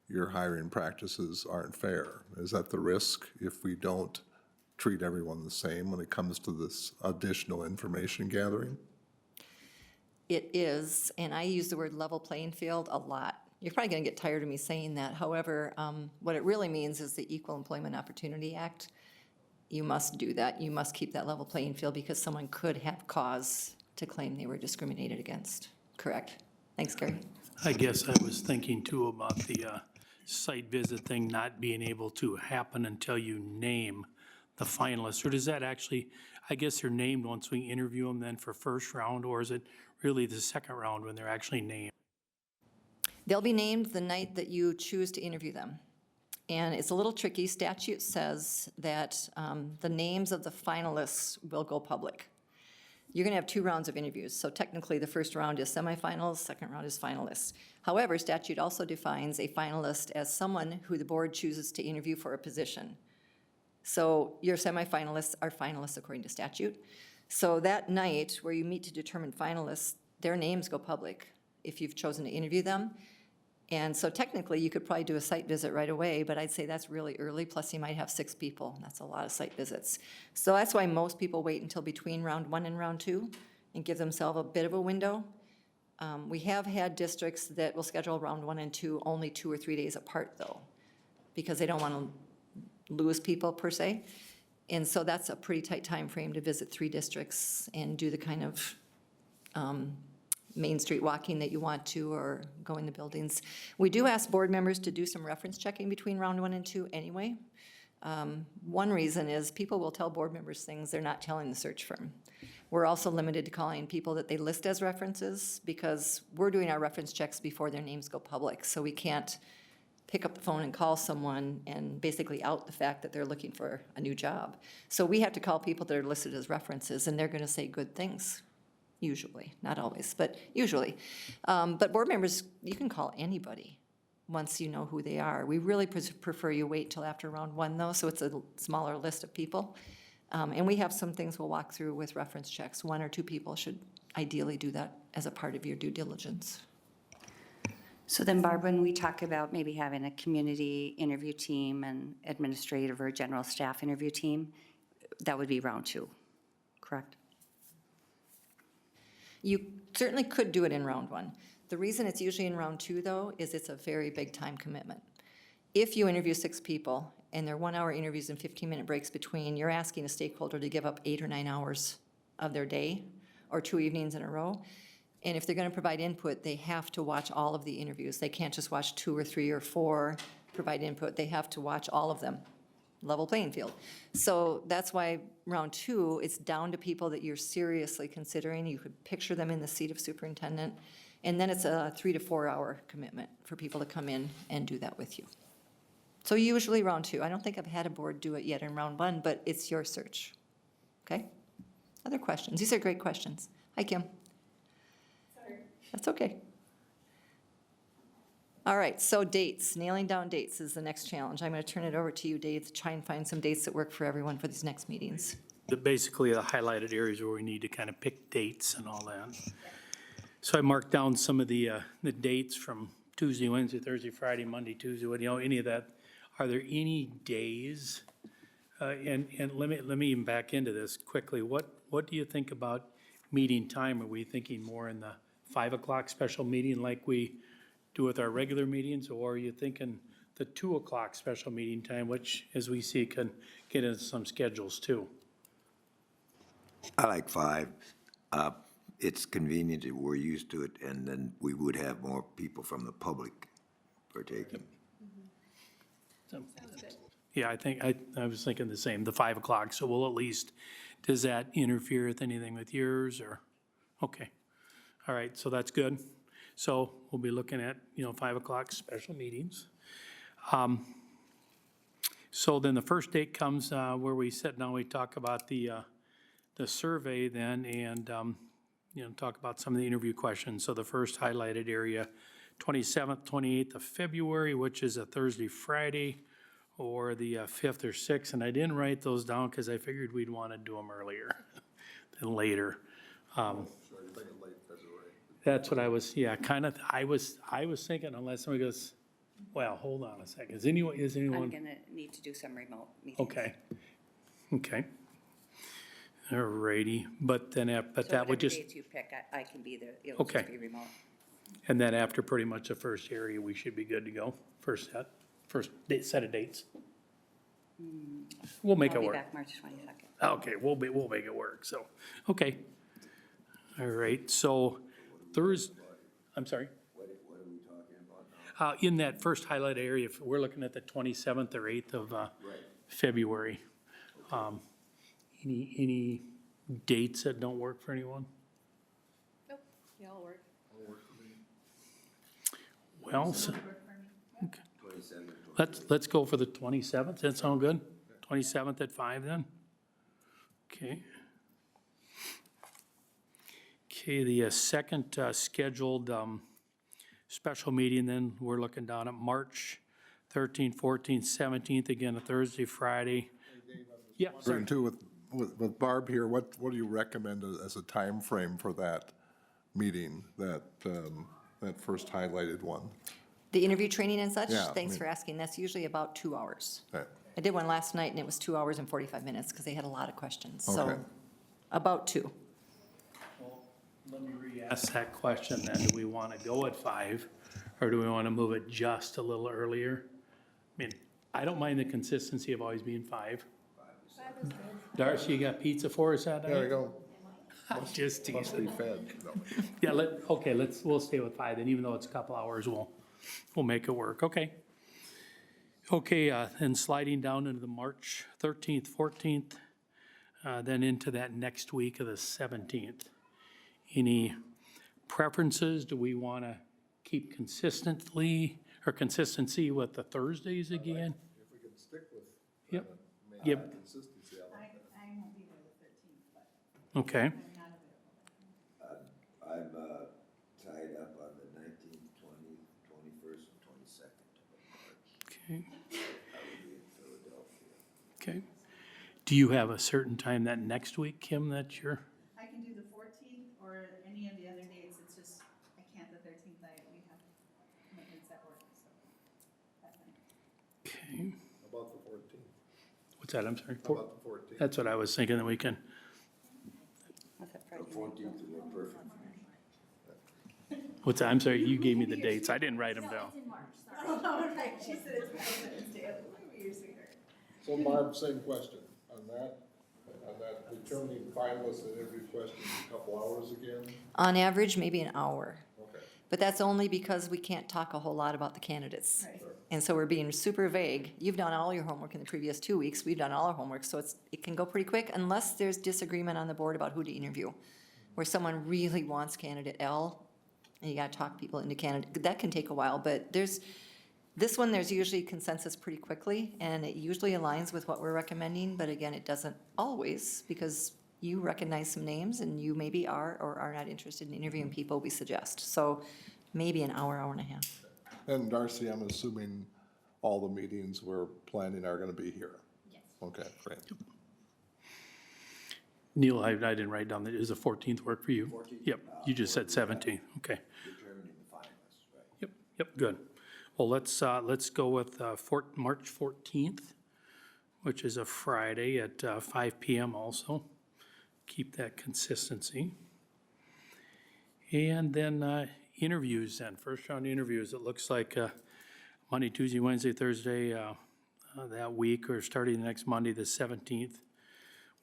your hiring practices aren't fair. Is that the risk if we don't treat everyone the same when it comes to this additional information gathering? It is, and I use the word level playing field a lot. You're probably going to get tired of me saying that. However, what it really means is the Equal Employment Opportunity Act. You must do that. You must keep that level playing field because someone could have cause to claim they were discriminated against. Correct? Thanks, Gary. I guess I was thinking too about the site visit thing not being able to happen until you name the finalists. Or does that actually, I guess they're named once we interview them then for first round, or is it really the second round when they're actually named? They'll be named the night that you choose to interview them. And it's a little tricky. Statute says that the names of the finalists will go public. You're going to have 2 rounds of interviews. So technically, the first round is semifinals, second round is finalists. However, statute also defines a finalist as someone who the board chooses to interview for a position. So your semifinalists are finalists according to statute. So that night where you meet to determine finalists, their names go public if you've chosen to interview them. And so technically, you could probably do a site visit right away, but I'd say that's really early, plus you might have 6 people. That's a lot of site visits. So that's why most people wait until between round 1 and round 2 and give themselves a bit of a window. We have had districts that will schedule round 1 and 2 only 2 or 3 days apart, though, because they don't want to lose people per se. And so that's a pretty tight time frame to visit 3 districts and do the kind of Main Street walking that you want to, or go in the buildings. We do ask board members to do some reference checking between round 1 and 2 anyway. One reason is people will tell board members things they're not telling the search firm. We're also limited to calling people that they list as references because we're doing our reference checks before their names go public. So we can't pick up the phone and call someone and basically out the fact that they're looking for a new job. So we have to call people that are listed as references, and they're going to say good things. Usually, not always, but usually. But board members, you can call anybody once you know who they are. We really prefer you wait till after round 1, though, so it's a smaller list of people. And we have some things we'll walk through with reference checks. 1 or 2 people should ideally do that as a part of your due diligence. So then, Barb, when we talk about maybe having a community interview team and administrative or general staff interview team, that would be round 2, correct? You certainly could do it in round 1. The reason it's usually in round 2, though, is it's a very big time commitment. If you interview 6 people and they're 1-hour interviews and 15-minute breaks between, you're asking a stakeholder to give up 8 or 9 hours of their day or 2 evenings in a row. And if they're going to provide input, they have to watch all of the interviews. They can't just watch 2 or 3 or 4 provide input. They have to watch all of them. Level playing field. So that's why round 2, it's down to people that you're seriously considering. You could picture them in the seat of superintendent. And then it's a 3 to 4 hour commitment for people to come in and do that with you. So usually round 2. I don't think I've had a board do it yet in round 1, but it's your search. Okay? Other questions? These are great questions. Hi, Kim. Sorry. That's okay. All right, so dates, nailing down dates is the next challenge. I'm going to turn it over to you, Dave, to try and find some dates that work for everyone for these next meetings. Basically, the highlighted areas where we need to kind of pick dates and all that. So I marked down some of the dates from Tuesday, Wednesday, Thursday, Friday, Monday, Tuesday, any of that. Are there any days, and let me even back into this quickly. What do you think about meeting time? Are we thinking more in the 5 o'clock special meeting like we do with our regular meetings, or are you thinking the 2 o'clock special meeting time, which, as we see, can get into some schedules too? I like 5. It's convenient, we're used to it, and then we would have more people from the public partaking. So, Yeah, I was thinking the same, the 5 o'clock, so we'll at least, does that interfere with anything with yours, or? Okay, all right, so that's good. So we'll be looking at, 5 o'clock special meetings. So then the first date comes where we sit down, we talk about the survey then, and, talk about some of the interview questions. So the first highlighted area, 27th, 28th of February, which is a Thursday, Friday, or the 5th or 6th, and I didn't write those down because I figured we'd want to do them earlier than later. That's what I was, yeah, kind of, I was thinking, unless somebody goes, well, hold on a second, is I'm anyone, going to need to do some remote meetings. okay. All righty, but then, but So that would whatever just, dates you pick, I can be there. It'll Okay. just be remote. and then after pretty much the first area, we should be good to go, first set of dates. We'll make I'll it be work. back March 22nd. Okay, we'll make it work, so, okay. All right, so Thursday, I'm sorry? What are we talking about now? In that first highlight area, if we're looking at the 27th or 8th of February. Any dates that don't work for anyone? Nope, they all work. Well, so- 27, let's go for the 27th, that sound good? 27th at 5 then? Okay. Okay, the second scheduled special meeting then, we're looking down at March 13th, 14th, 17th, again, a Thursday, Friday. Yeah, sorry. And too, with Barb here, what do you recommend as a time frame for that meeting, that first highlighted one? The interview training and such? Yeah, Thanks for asking. That's usually about 2 hours. Okay. I did one last night, and it was 2 hours and 45 minutes, because they had a lot of questions. Okay. So about 2. Let me re-ask that question then. Do we want to go at 5, or do we want to move it just a little earlier? I mean, I don't mind the consistency of always being 5. Darcy, you got pizza for us that night? There you go. Just Must be teasing. fed. No. Yeah, we'll stay with 5, and even though it's a couple hours, we'll make it work, okay? Okay, and sliding down into the March 13th, 14th, then into that next week of the 17th. Any preferences? Do we want to keep consistency with the Thursdays again? If we can stick with Yep, yep, consistency, I like that. I won't be there the 13th, but okay, I'm not available. I'm tied up on the 19th, 20th, 21st, and 22nd of March. okay, I will be in Philadelphia. okay. Do you have a certain time that next week, Kim, that you're, I can do the 14th or any of the other dates, it's just, I can't the 13th, we have commitments at work, so. that night. okay, How about the 14th? what's that, I'm sorry? How about the 14th? That's what I was thinking, that we can, What's that, The Friday? 14th would work perfect for me. what's that, I'm sorry, you gave me the dates, I didn't write them down. Oh, right, she said it's President's Day, you're sweeter. So Barb, same question on that determining finalists and interview questions a couple hours again? On average, maybe an hour. Okay. But that's only because we can't talk a whole lot about the candidates. Right. And so we're being super vague. You've done all your homework in the previous 2 weeks. We've done all our homework, so it can go pretty quick unless there's disagreement on the board about who to interview. Where someone really wants candidate L, and you gotta talk people into candidate, that can take a while, but this one, there's usually consensus pretty quickly, and it usually aligns with what we're recommending, but again, it doesn't always, because you recognize some names, and you maybe are or are not interested in interviewing people we suggest. So maybe an hour, hour and a half. And Darcy, I'm assuming all the meetings we're planning are gonna be here? Yes. Okay, great. Neil, I didn't write down, is the 14th work for you? 14th? Yep, you just said 17th, okay. Determining the finalists, right? Yep, good. Well, let's go with March 14th, which is a Friday at 5 PM also. Keep that consistency. And then interviews then, first round interviews, it looks like Monday, Tuesday, Wednesday, Thursday that week, or starting next Monday, the 17th.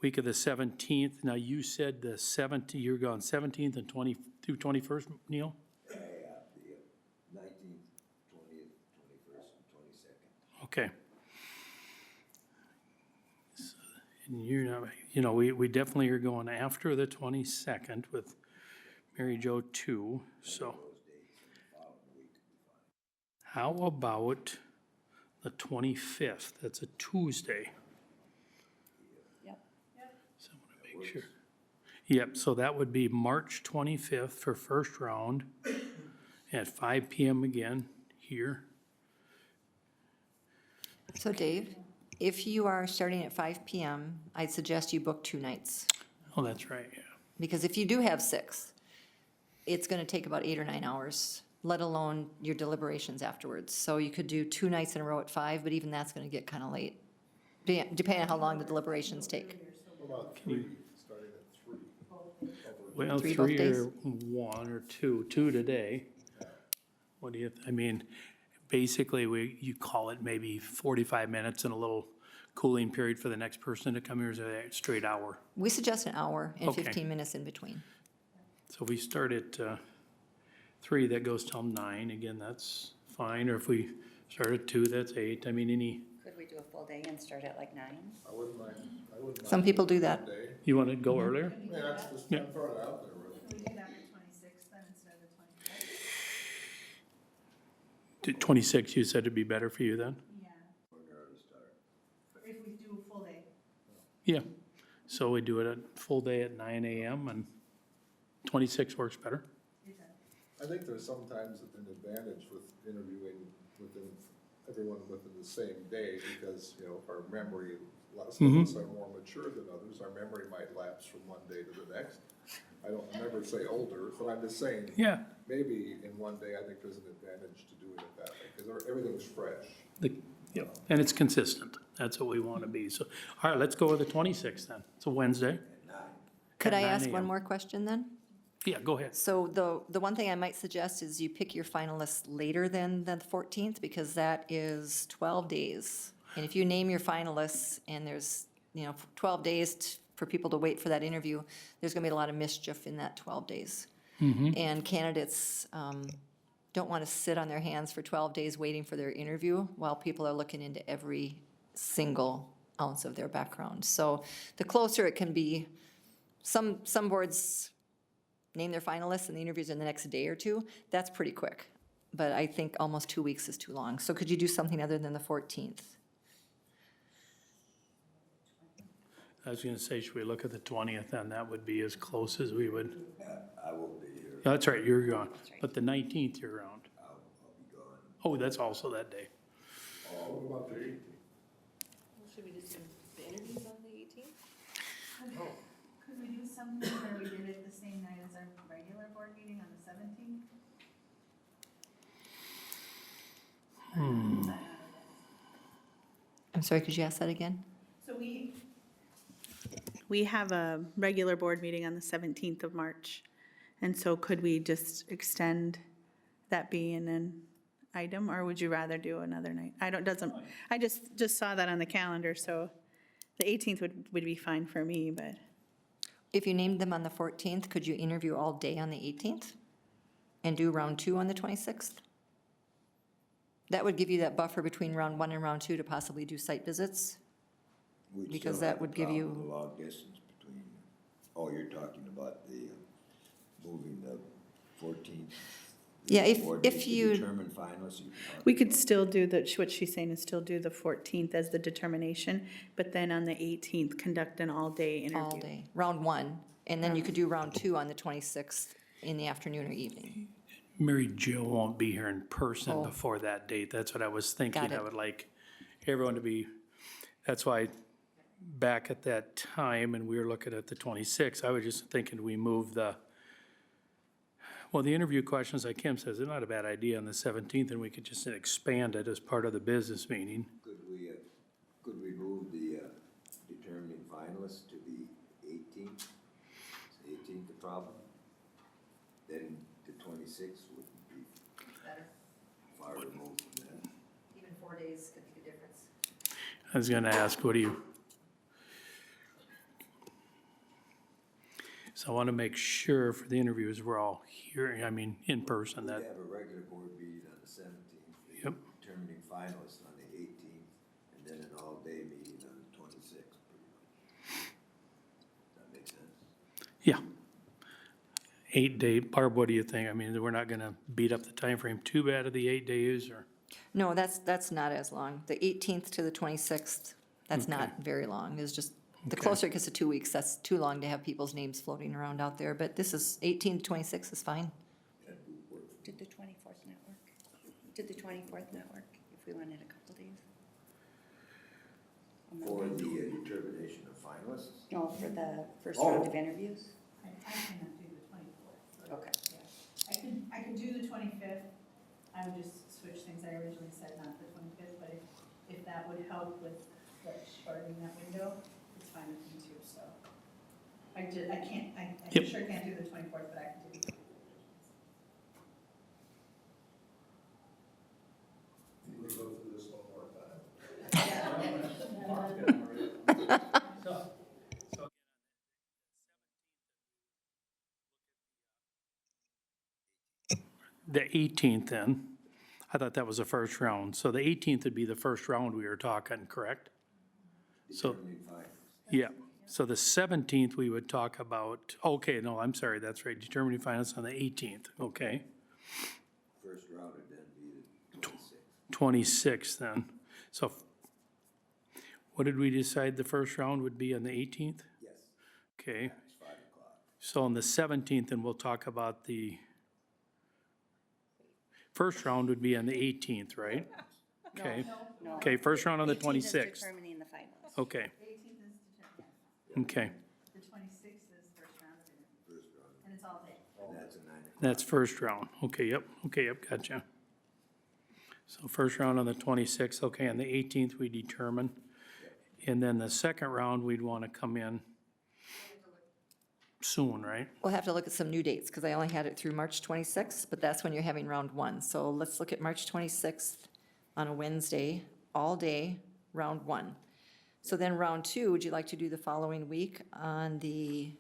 Week of the 17th, now you said the 17th, you're going 17th and 20 through 21st, Neil? The 19th, 20th, 21st, and 22nd. Okay. You're not, you know, we definitely are going after the 22nd with Mary Jo too, so. How about the 25th? That's a Tuesday. Yep. So I want to make sure. Yep, so that would be March 25th for first round at 5 PM again here. So Dave, if you are starting at 5 PM, I'd suggest you book 2 nights. Oh, that's right, yeah. Because if you do have 6, it's going to take about 8 or 9 hours, let alone your deliberations afterwards. So you could do 2 nights in a row at 5, but even that's going to get kind of late, depending on how long the deliberations take. What about 3, starting at 3? Well, 3 both 3 days? or 1 or 2, 2 today. What do you, I mean, basically, you call it maybe 45 minutes and a little cooling period for the next person to come here, is a straight hour. We suggest an hour and Okay. 15 minutes in between. So if we start at 3, that goes till 9, again, that's fine, or if we start at 2, that's 8, I mean, Could we do a full day and start at like 9? I wouldn't mind. Some people do that. Day. you want to go earlier? Yeah, that's just, Yeah. I'm throwing it out there, really. Can we do that for 26th then instead of the 25th? 26, you said it'd be better for you then? Yeah. If we do a full day. Yeah, so we do it a full day at 9 AM and 26 works better? I think there's sometimes an advantage with interviewing everyone within the same day, because, you know, our memory, some of us are more mature than others, our memory might lapse from one day to the next. I don't never say older, but I'm just saying, Yeah. maybe in one day, I think there's an advantage to doing it that way, because everything's fresh. Yeah, and it's consistent, that's what we want to be, so, all right, let's go with the 26th then, it's a Wednesday. Could At I 9 ask one a.m. more question then? Yeah, go ahead. So the one thing I might suggest is you pick your finalists later than the 14th, because that is 12 days. And if you name your finalists and there's, 12 days for people to wait for that interview, there's going to be a lot of mischief in that 12 days. And candidates don't want to sit on their hands for 12 days waiting for their interview while people are looking into every single ounce of their background. So the closer it can be, some boards name their finalists and the interviews in the next day or two, that's pretty quick. But I think almost 2 weeks is too long. So could you do something other than the 14th? I was going to say, should we look at the 20th, then that would be as close as we would. I will be here. Yeah, that's right, you're gone, but the 19th you're around. I'll be gone. Oh, that's also that day. Oh, what about the 18th? Should we just do the interviews on the 18th? Could we do something where we did it the same night as our regular board meeting on the 17th? I'm sorry, could you ask that again? So we have a regular board meeting on the 17th of March. And so could we just extend that being an item, or would you rather do another night? I just saw that on the calendar, so the 18th would be fine for me, but. If you named them on the 14th, could you interview all day on the 18th? And do round 2 on the 26th? That would give you that buffer between round 1 and round 2 to possibly do site visits. We'd Because still that have would a give you- problem with the long distance between, oh, you're talking about the, moving the 14th. Yeah, if board meeting to you- Determine finalists. We could still do what she's saying is still do the 14th as the determination, but then on the 18th, conduct an all-day interview. All day, round 1, and then you could do round 2 on the 26th in the afternoon or evening. Mary Jo won't be here in person Oh. before that date, that's what I was thinking. Got it. I would like everyone to be, that's why back at that time, and we were looking at the 26th, I was just thinking we move the interview questions, like Kim says, they're not a bad idea on the 17th, and we could just expand it as part of the business meeting. Could we move the, determining finalists to the 18th? Is 18th the problem? Then the 26th would be far removed from that. Even 4 days could make a difference. I was gonna ask, what do you? So I want to make sure for the interviews, we're all here, I mean, in person, We'd that, have a regular board meeting on the 17th. Yep. Determining finalists on the 18th, and then an all-day meeting on the 26th, pretty much. Yeah. 8-day, Barb, what do you think? I mean, we're not gonna beat up the time frame too bad of the 8 days, or? No, that's not as long. The 18th to the 26th, that's not very long. It's just, the Okay. closer it gets to 2 weeks, that's too long to have people's names floating around out there. But this is 18 to 26 is fine. Did the 24th not work? Did the 24th not work, if we wanted a couple days? For the determination of finalists? No, for the first Oh. round of interviews? I cannot do the 24th. Okay. I could do the 25th. I would just switch things. I originally said not the 25th, but if that would help with like shortening that window, it's fine with me too, so. I can't, I Yep. sure can't do the 24th, but I can do the 25th. We go through this one more time. The 18th then, I thought that was the first round. So the 18th would be the first round we were talking, correct? So, Determining finalists. yeah, so the 17th we would talk about, okay, no, I'm sorry, that's right, determining finance on the 18th, okay? First round would then be the 26th. 26th then. So what did we decide the first round would be on the 18th? Yes, Okay, it's 5 o'clock. so on the 17th, then we'll talk about the first round would be on the 18th, right? Okay, No. okay, first round on the 18th is 26th. determining the finalists. Okay, The 18th is determined, okay, the 26th is first round of interviews, First round, and it's all day. and that's a 9 o'clock. that's first round. Okay, yep, gotcha. So first round on the 26th, okay, on the 18th we determine. And then the second round, we'd want to come in soon, right? We'll have to look at some new dates, because I only had it through March 26th, but that's when you're having round one. So let's look at March 26th on a Wednesday, all day, round one. So then round two, would you like to do the following week on the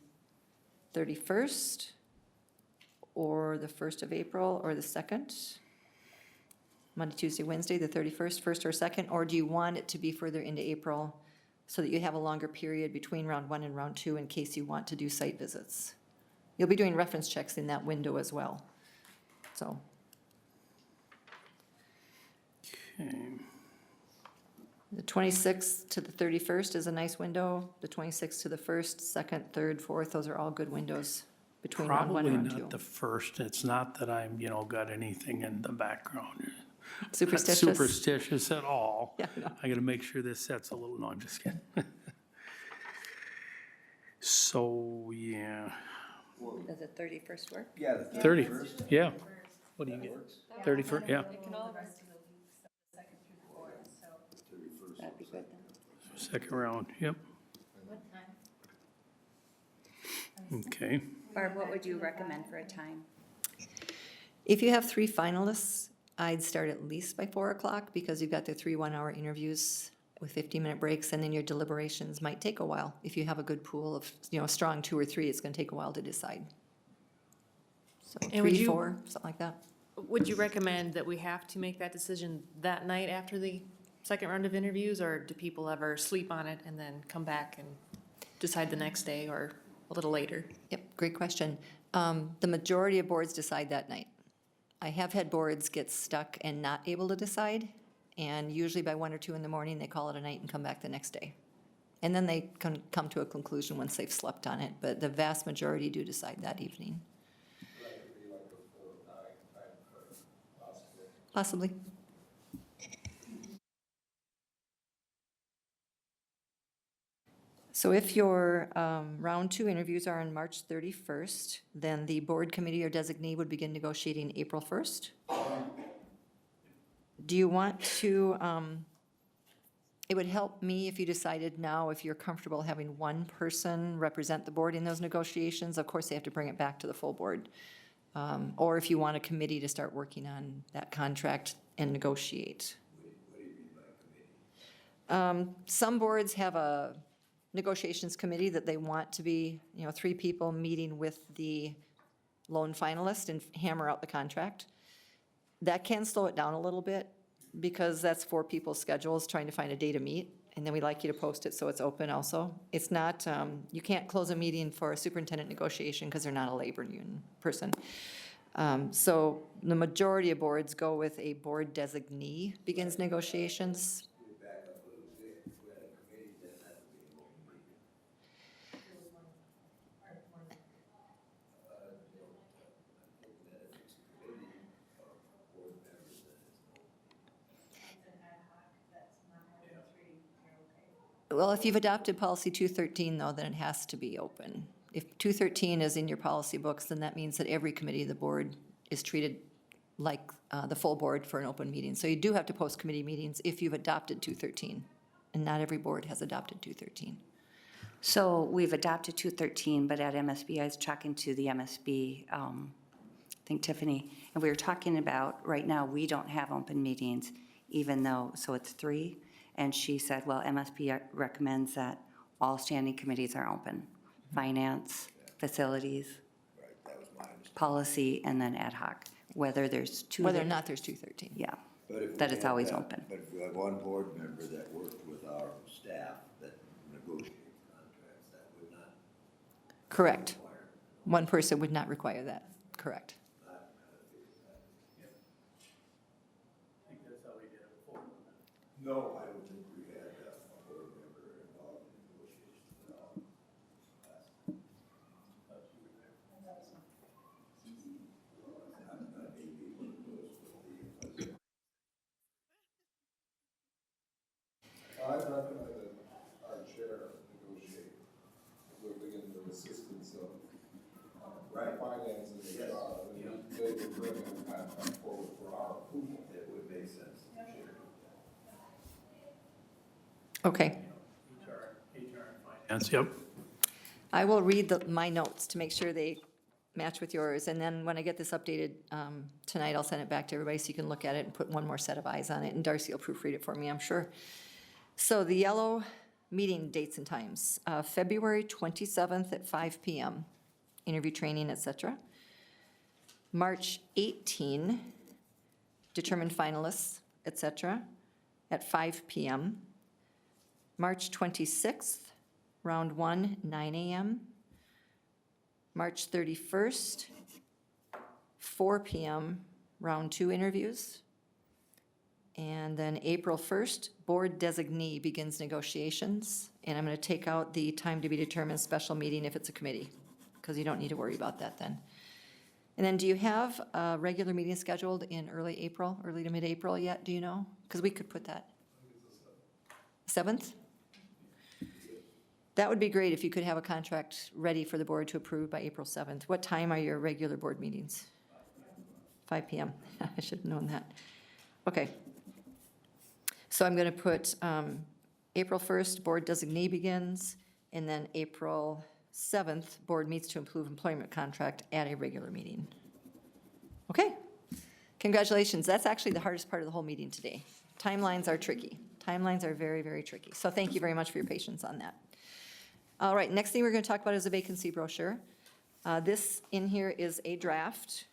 31st? Or the 1st of April, or the 2nd? Monday, Tuesday, Wednesday, the 31st, 1st or 2nd? Or do you want it to be further into April so that you have a longer period between round one and round two in case you want to do site visits? You'll be doing reference checks in that window as well. So, Okay. the 26th to the 31st is a nice window. The 26th to the 1st, 2nd, 3rd, 4th, those are all good windows between round one Probably and round not two. the first. It's not that I'm, got anything in the background. Not Superstitious? superstitious at all. Yeah, no. I gotta make sure this sets a little, no, I'm just kidding. So, yeah, Does the 31st work? Yeah, the 30, 31st. yeah. What do you get? 31st, yeah, It can all rest of the weeks, so the 2nd through the 4th, so. 31st. That'd be good then. second round, yep. Okay, Barb, what would you recommend for a time? If you have 3 finalists, I'd start at least by 4 o'clock because you've got the 3 one-hour interviews with 15-minute breaks, and then your deliberations might take a while. If you have a good pool of, a strong 2 or 3, it's going to take a while to decide. So And would 3, you- 4, something like that. Would you recommend that we have to make that decision that night after the second round of interviews, or do people ever sleep on it and then come back and decide the next day or a little later? Yep, great question. The majority of boards decide that night. I have had boards get stuck and not able to decide, and usually by 1 or 2 in the morning, they call it a night and come back the next day. And then they can come to a conclusion once they've slept on it, but the vast majority do decide that evening. Possibly. So if your round 2 interviews are on March 31st, then the board committee or designee would begin negotiating April 1st. Do you want to, it would help me if you decided now if you're comfortable having one person represent the board in those negotiations. Of course, they have to bring it back to the full board. Or if you want a committee to start working on that contract and negotiate. Some boards have a negotiations committee that they want to be, 3 people meeting with the lone finalist and hammer out the contract. That can slow it down a little bit because that's 4 people's schedules trying to find a day to meet. and then we'd like you to post it so it's open also. It's not, you can't close a meeting for a superintendent negotiation because they're not a labor union person. So the majority of boards go with a board designee begins negotiations. Well, if you've adopted policy 213 though, then it has to be open. If 213 is in your policy books, then that means that every committee of the board is treated like the full board for an open meeting. So you do have to post committee meetings if you've adopted 213, and not every board has adopted 213. So we've adopted 213, but at MSB, I was talking to the MSB, I think Tiffany, and we were talking about, right now, we don't have open meetings, even though, so it's 3. And she said, well, MSB recommends that all standing committees are open. Finance, facilities, policy, and then ad hoc, whether there's 2. Whether or not there's 213. Yeah, But if we that it's had always that- open. But if we have one board member that worked with our staff that negotiates contracts, that would not Correct. require. One person would not require that, correct. No, I don't think we had a board member involved in negotiations at all. I recommend that our chair negotiate with, again, the assistance of finance and HR, and they can bring a contract forward for our approval. It would make sense. Okay. Yep. I will read my notes to make sure they match with yours, and then when I get this updated tonight, I'll send it back to everybody so you can look at it and put one more set of eyes on it, and Darcy will proofread it for me, I'm sure. So the yellow meeting dates and times, February 27th at 5 PM, interview training, et cetera. March 18, determine finalists, et cetera, at 5 PM. March 26th, round 1, 9 AM. March 31st, 4 PM, round 2 interviews. And then April 1st, board designee begins negotiations. And I'm going to take out the time to be determined special meeting if it's a committee, because you don't need to worry about that then. And then do you have a regular meeting scheduled in early April, early to mid-April yet, do you know? Because we could put that. 7th? That would be great if you could have a contract ready for the board to approve by April 7th. What time are your regular board meetings? 5 PM. I should have known that. Okay. So I'm going to put April 1st, board designee begins, and then April 7th, board meets to approve employment contract at a regular meeting. Okay. Congratulations. That's actually the hardest part of the whole meeting today. Timelines are tricky. Timelines are very, very tricky. So thank you very much for your patience on that. All right, next thing we're going to talk about is a vacancy brochure. This in here is a draft.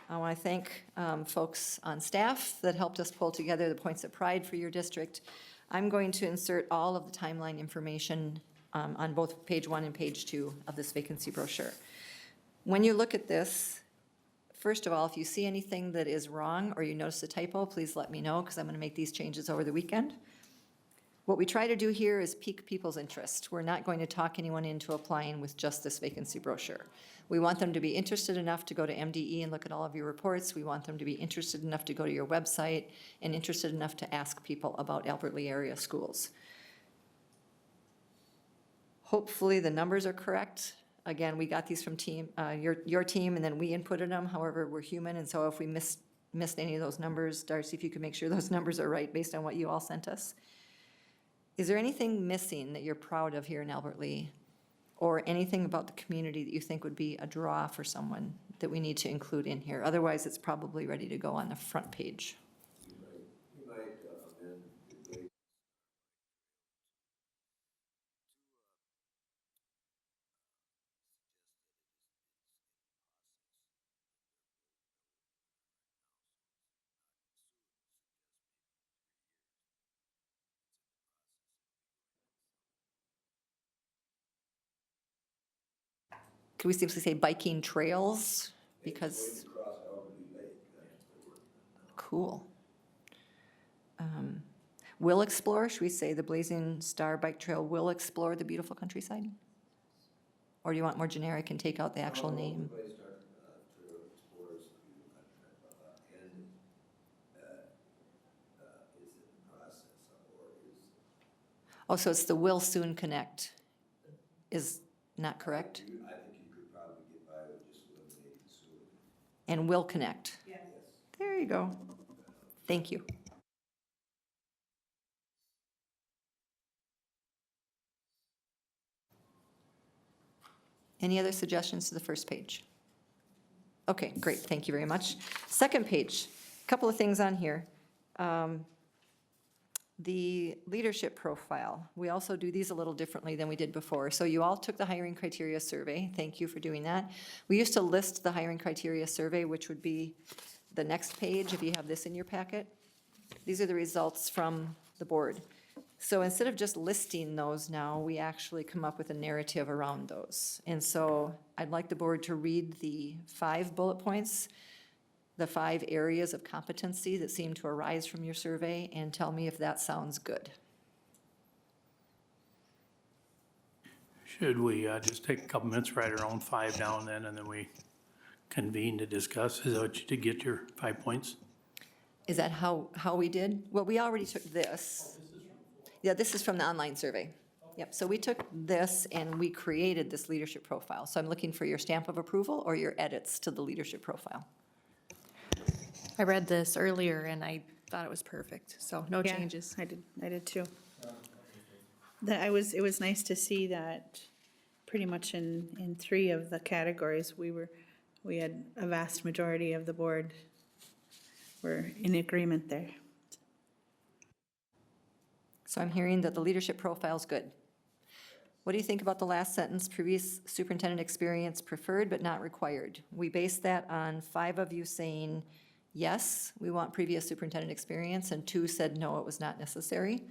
I want to thank folks on staff that helped us pull together the points of pride for your district. I'm going to insert all of the timeline information on both page 1 and page 2 of this vacancy brochure. When you look at this, first of all, if you see anything that is wrong or you notice a typo, please let me know because I'm going to make these changes over the weekend. What we try to do here is pique people's interest. We're not going to talk anyone into applying with just this vacancy brochure. We want them to be interested enough to go to MDE and look at all of your reports. We want them to be interested enough to go to your website and interested enough to ask people about Albert Lee area schools. Hopefully the numbers are correct. Again, we got these from your team, and then we inputted them. However, we're human, and so if we missed any of those numbers, Darcy, if you could make sure those numbers are right based on what you all sent us. Is there anything missing that you're proud of here in Albert Lee? Or anything about the community that you think would be a draw for someone that we need to include in here? Otherwise, it's probably ready to go on the front page. could we simply say biking trails? Because, Across Albany Lake, that's the word. cool. Will explore, should we say the Blazing Star Bike Trail will explore the beautiful countryside? Or do you want more generic and take out the actual name? The Blaze Star Trail explores the beautiful country, and is in the process of, or is. Oh, so it's the will soon connect, is not correct? I think you could probably get by with just eliminating soon. And will connect. Yes. There you go. Thank you. Any other suggestions to the first page? Okay, great, thank you very much. Second page, a couple of things on here. The leadership profile, we also do these a little differently than we did before. So you all took the hiring criteria survey, thank you for doing that. We used to list the hiring criteria survey, which would be the next page if you have this in your packet. These are the results from the board. So instead of just listing those now, we actually come up with a narrative around those. And so I'd like the board to read the 5 bullet points, the 5 areas of competency that seem to arise from your survey, and tell me if that sounds good. Should we just take a couple minutes, write our own 5 down then, and then we convene to discuss? Is that what you did, get your 5 points? Is that how we did? Well, we already took this. Yeah, this is from the online survey. Yep, so we took this and we created this leadership profile. So I'm looking for your stamp of approval or your edits to the leadership profile. I read this earlier and I thought it was perfect, so no Yeah, changes. I did too. It was nice to see that pretty much in 3 of the categories, we had a vast majority of the board were in agreement there. So I'm hearing that the leadership profile is good. What do you think about the last sentence, previous superintendent experience preferred but not required? We based that on 5 of you saying, yes, we want previous superintendent experience, and 2 said, no, it was not necessary.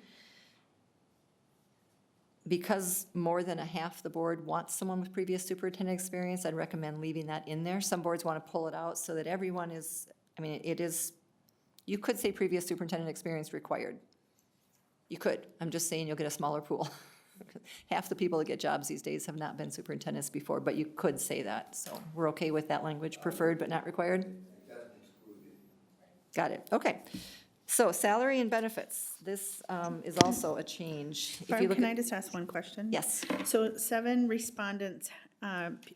Because more than a half the board wants someone with previous superintendent experience, I'd recommend leaving that in there. Some boards want to pull it out so that everyone is, I mean, it is, you could say previous superintendent experience required. You could. I'm just saying you'll get a smaller pool. Half the people that get jobs these days have not been superintendents before, but you could say that. So we're okay with that language, preferred but not required? Got it. Okay. So salary and benefits. This is also a change. If you Barb, look can at- I just ask one question? Yes. So 7 respondents,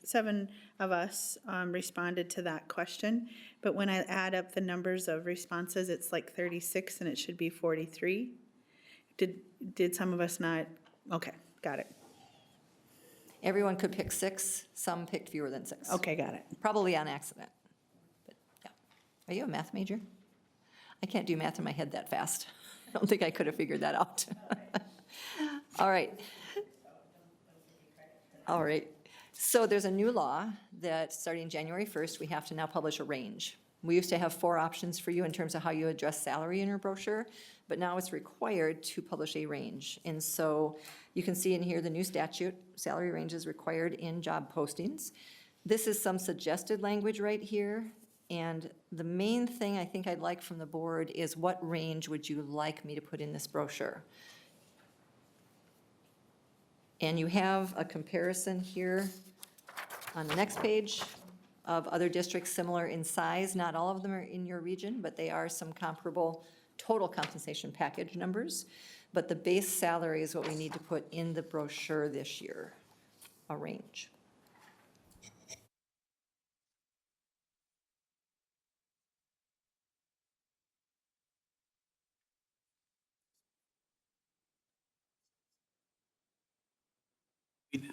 7 of us responded to that question, but when I add up the numbers of responses, it's like 36 and it should be 43. Did some of us not? Okay, got it. Everyone could pick 6. Some picked fewer than 6. Okay, got it. Probably on accident. But yeah. Are you a math major? I can't do math in my head that fast. I don't think I could have figured that out. All right. All right. So there's a new law that starting January 1st, we have to now publish a range. We used to have 4 options for you in terms of how you address salary in your brochure, but now it's required to publish a range. And so you can see in here the new statute, salary range is required in job postings. This is some suggested language right here. And the main thing I think I'd like from the board is what range would you like me to put in this brochure? And you have a comparison here on the next page of other districts similar in size. Not all of them are in your region, but they are some comparable total compensation package numbers. But the base salary is what we need to put in the brochure this year, a range.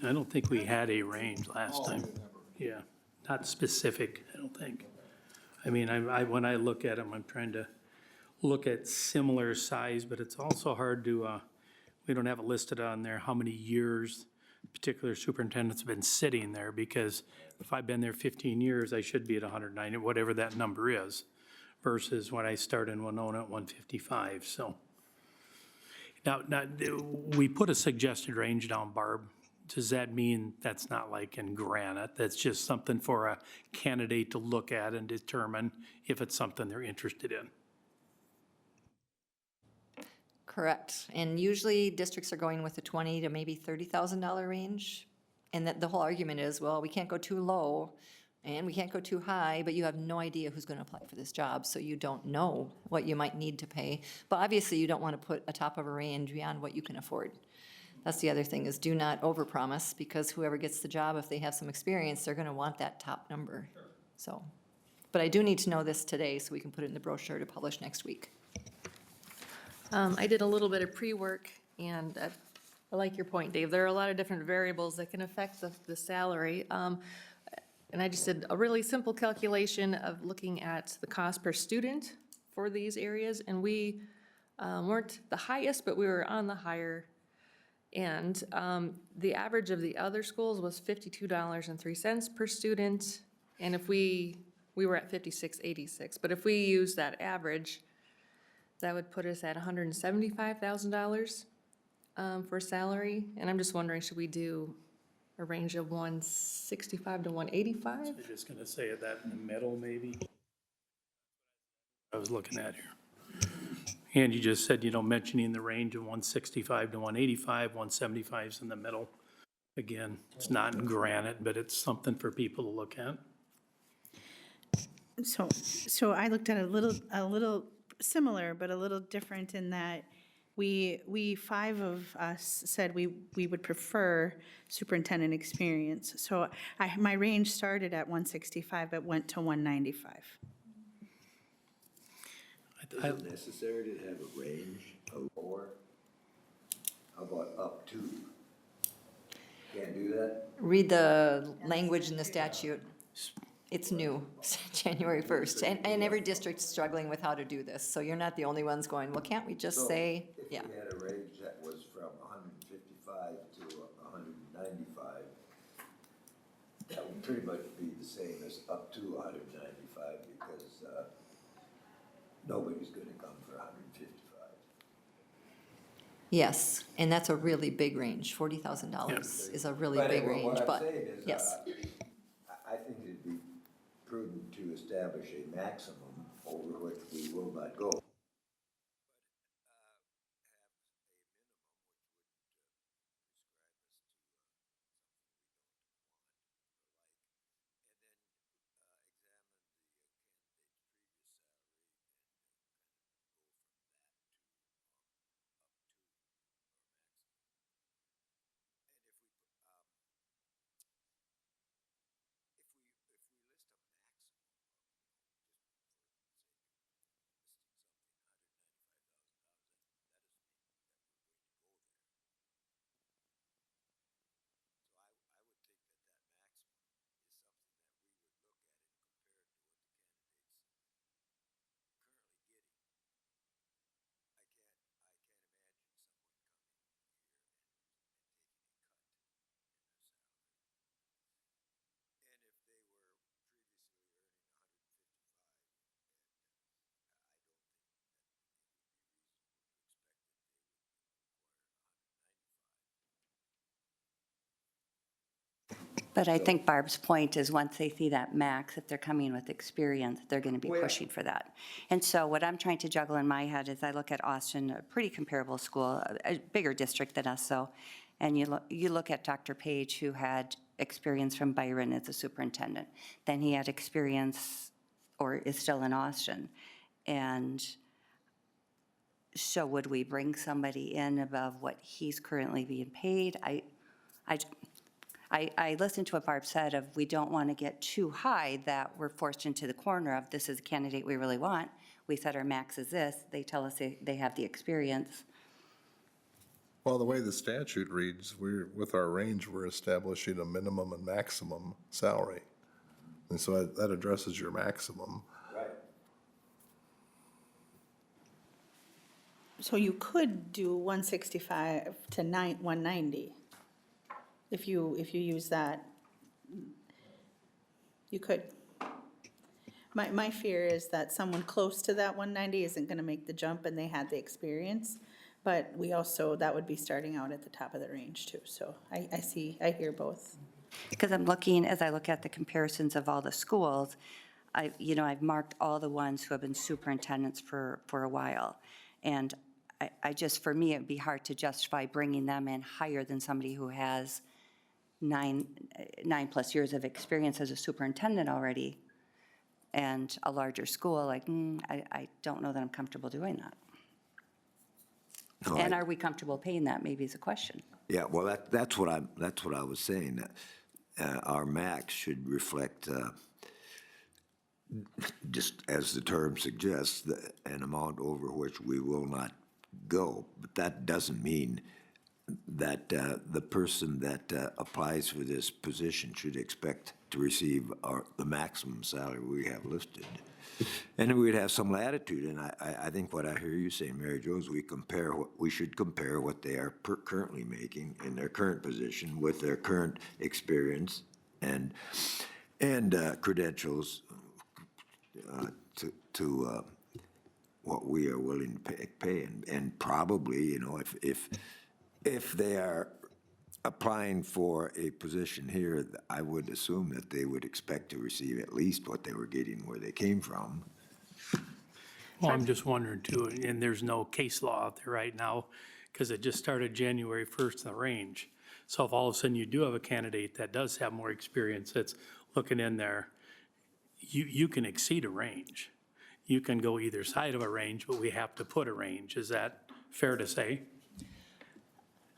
I don't think we had a range last time. Yeah, not specific, I don't think. I mean, when I look at them, I'm trying to look at similar size, but it's also hard to, we don't have it listed on there how many years particular superintendent's been sitting there, because if I've been there 15 years, I should be at 190, whatever that number is, versus when I started in Winona at 155, so. Now, we put a suggested range down, Barb. does that mean that's not like in granite? That's just something for a candidate to look at and determine if it's something they're interested in? Correct. And usually districts are going with a $20,000 to maybe $30,000 range. And that the whole argument is, well, we can't go too low and we can't go too high, but you have no idea who's going to apply for this job, so you don't know what you might need to pay. But obviously, you don't want to put a top of a range beyond what you can afford. That's the other thing, is do not overpromise, because whoever gets the job, if they have some experience, they're going to want that top number. So, but I do need to know this today, so we can put it in the brochure to publish next week. I did a little bit of pre-work, and I like your point, Dave. There are a lot of different variables that can affect the salary. And I just did a really simple calculation of looking at the cost per student for these areas, and we weren't the highest, but we were on the higher end. The average of the other schools was $52.03 per student, and if we were at $56.86. But if we use that average, that would put us at $175,000 for salary. And I'm just wondering, should we do a range of 165 to 185? I'm just gonna say that in the middle, maybe. I was looking at here. And you just said, mentioning the range of 165 to 185, 175 is in the middle. Again, it's not in granite, but it's something for people to look at. So I looked at a little similar, but a little different in that we 5 of us said we would prefer superintendent experience. So my range started at 165, but went to 195. Is it necessary to have a range of lower? How about up to? Can't do that? Read the language in the statute. It's new, January 1st, and every district's struggling with how to do this, so you're not the only ones going, well, can't we just say, yeah. If we had a range that was from 155 to 195, that would pretty much be the same as up to 195, because nobody's gonna come for 155. Yes, and that's a really big range, $40,000 is a really big range, but, What I'm saying is, yes. I think it'd be prudent to establish a maximum over which we will not go. But I think Barb's point is once they see that max, if they're coming with experience, they're going to be Well, yeah. pushing for that. And so what I'm trying to juggle in my head is I look at Austin, a pretty comparable school, a bigger district than us, so, and you look at Dr. Page, who had experience from Byron as a superintendent. Then he had experience, or is still in Austin. And so would we bring somebody in above what he's currently being paid? I listened to what Barb said of we don't want to get too high that we're forced into the corner of this is a candidate we really want. We said our max is this. They tell us they have the experience. Well, the way the statute reads, with our range, we're establishing a minimum and maximum salary. And so that addresses your maximum. Right. So you could do 165 to 190. If you use that, you could. My fear is that someone close to that 190 isn't going to make the jump and they had the experience. But we also, that would be starting out at the top of the range too. So I hear both. Because I'm looking, as I look at the comparisons of all the schools, I've marked all the ones who have been superintendents for a while. And I just, for me, it'd be hard to justify bringing them in higher than somebody who has 9+ years of experience as a superintendent already. And a larger school, like, I don't know that I'm comfortable doing that. No, And are we comfortable paying that, maybe is a question. Yeah, well, that's what I was saying. Our max should reflect, just as the term suggests, an amount over which we will not go. But that doesn't mean that the person that applies for this position should expect to receive the maximum salary we have listed. And we'd have some latitude, and I think what I hear you saying, Mary Jo, is we should compare what they are currently making in their current position with their current experience and credentials to what we are willing to pay. And probably, you know, if they are applying for a position here, I would assume that they would expect to receive at least what they were getting where they came from. Well, I'm just wondering too, and there's no case law out there right now, because it just started January 1st in the range. So if all of a sudden you do have a candidate that does have more experience that's looking in there, you can exceed a range. You can go either side of a range, but we have to put a range. Is that fair to say?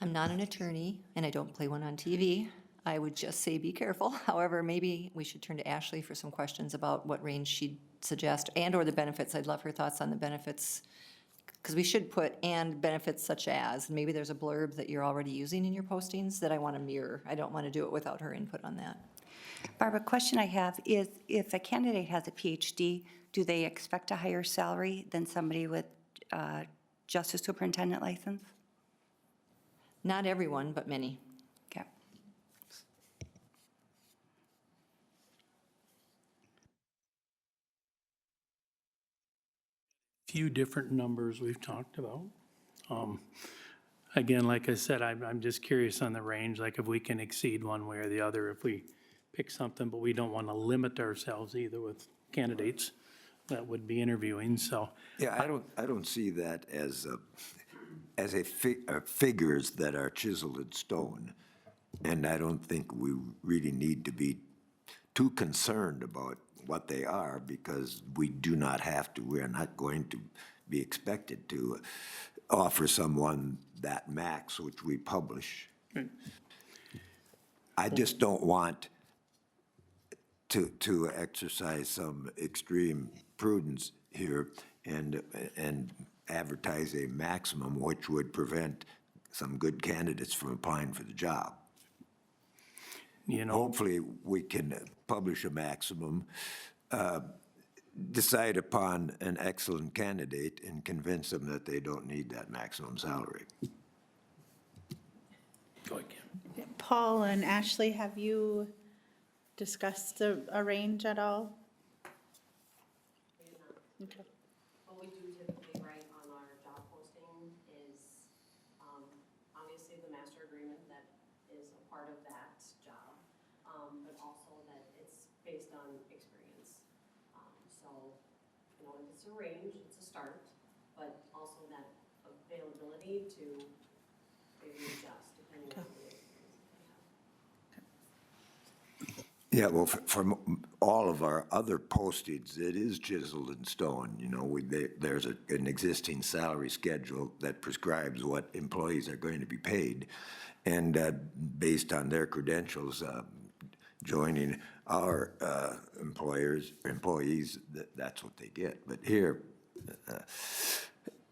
I'm not an attorney, and I don't play one on TV. I would just say be careful. However, maybe we should turn to Ashley for some questions about what range she'd suggest, and/or the benefits. I'd love her thoughts on the benefits, because we should put "and benefits such as," and maybe there's a blurb that you're already using in your postings that I want to mirror. I don't want to do it without her input on that. Barbara, question I have is, if a candidate has a PhD, do they expect a higher salary than somebody with just a superintendent license? Not everyone, but many. Okay. Few different numbers we've talked about. Again, like I said, I'm just curious on the range, like if we can exceed one way or the other, if we pick something, but we don't want to limit ourselves either with candidates that would be interviewing, so. Yeah, I don't see that as figures that are chiseled in stone. And I don't think we really need to be too concerned about what they are, because we do not have to, we're not going to be expected to offer someone that max which we publish. Right. I just don't want to exercise some extreme prudence here and advertise a maximum which would prevent some good candidates from applying for the job. You know, Hopefully, we can publish a maximum, decide upon an excellent candidate, and convince them that they don't need that maximum salary. go again. Paul and Ashley, have you discussed a range at all? Okay. What we do typically write on our job posting is, obviously the master agreement that is a part of that job, but also that it's based on experience. So, you know, if it's a range, it's a start, but also that availability to maybe adjust depending on the experience that they have. Yeah, well, from all of our other postings, it is chiseled in stone. You know, there's an existing salary schedule that prescribes what employees are going to be paid. And based on their credentials, joining our employees, that's what they get. But here,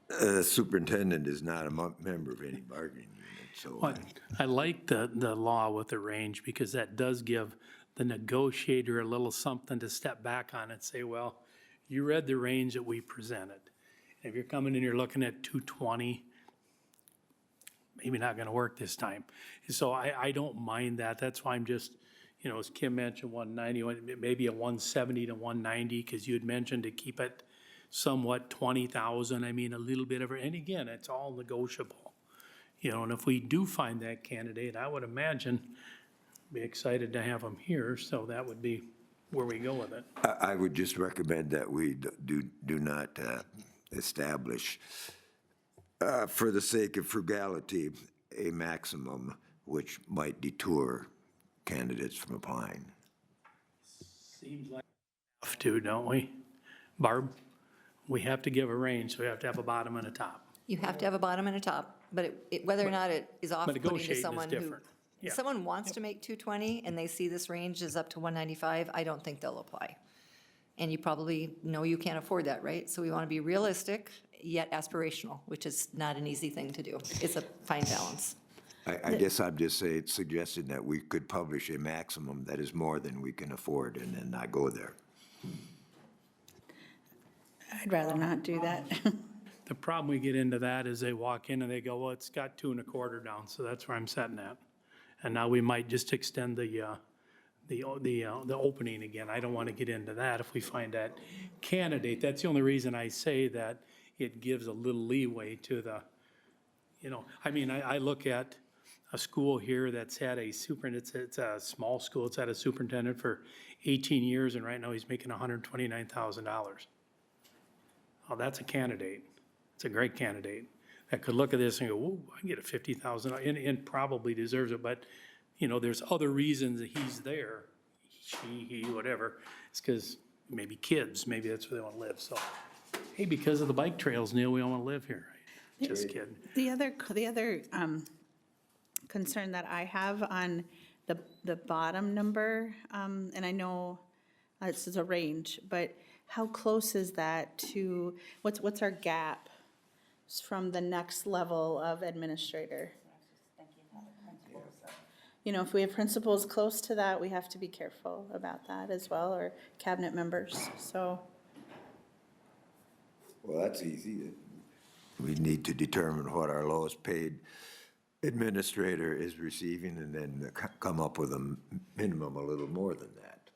the superintendent is not a member of any bargaining unit, so. But I like the law with the range, because that does give the negotiator a little something to step back on and say, well, you read the range that we presented. If you're coming in, you're looking at 220, maybe not gonna work this time. So I don't mind that. That's why I'm just, you know, as Kim mentioned, 190, maybe a 170 to 190, because you had mentioned to keep it somewhat 20,000, I mean, a little bit of, and again, it's all negotiable. You know, and if we do find that candidate, I would imagine, be excited to have them here, so that would be where we go with it. I would just recommend that we do not establish, for the sake of frugality, a maximum which might deter candidates from applying. Seems like we have to, don't we? Barb, we have to give a range, so we have to have a bottom and a top. You have to have a bottom and a top, but whether or not it is off-putting to negotiating is someone who, different. Yeah. if someone wants to make 220 and they see this range is up to 195, I don't think they'll apply. And you probably know you can't afford that, right? So we want to be realistic yet aspirational, which is not an easy thing to do. It's a fine balance. I guess I'm just suggesting that we could publish a maximum that is more than we can afford and then not go there. I'd rather not do that. The problem we get into that is they walk in and they go, well, it's got 2 1/4 down, so that's where I'm setting at. And now we might just extend the opening again. I don't want to get into that if we find that candidate. That's the only reason I say that it gives a little leeway to the, you know, I mean, I look at a school here that's had a it's a small school, it's had a superintendent for 18 years, and right now he's making $129,000. Oh, that's a candidate. It's a great candidate that could look at this and go, whoa, I can get a $50,000, and probably deserves it, but, you know, there's other reasons that he's there, she, he, whatever. It's because maybe kids, maybe that's where they want to live, so, hey, because of the bike trails, Neil, we don't want to live here. Just kidding. The other concern that I have on the bottom number, and I know this is a range, but how close is that to, what's our gap from the next level of administrator? You know, if we have principals close to that, we have to be careful about that as well, or cabinet members, so. Well, that's easy. We need to determine what our lowest paid administrator is receiving and then come up with a minimum a little more than that.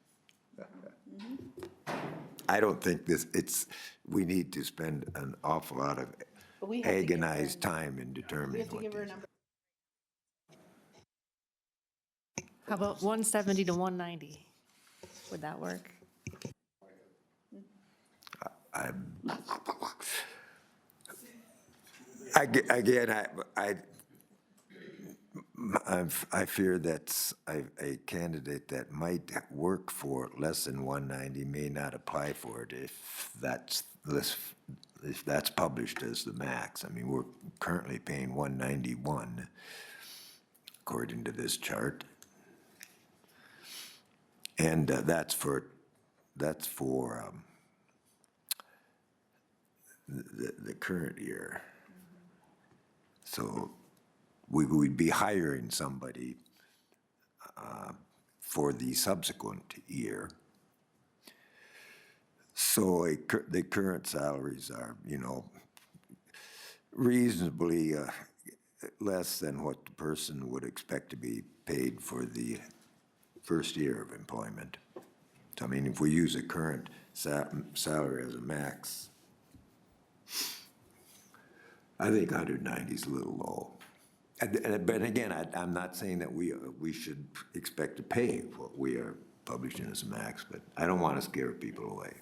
I don't think we need to spend an awful lot of But we have to give her- agonized time in We determining have to what give her a these. number. How about 170 to 190? Would that work? I fear that a candidate that might work for less than 190 may not apply for it if that's published as the max. I mean, we're currently paying 191 according to this chart. And that's for the current year. So we would be hiring somebody for the subsequent year. So the current salaries are, you know, reasonably less than what the person would expect to be paid for the first year of employment. So, I mean, if we use a current salary as a max, I think 190 is a little low. But again, I'm not saying that we should expect to pay what we are publishing as a max, but I don't want to scare people away.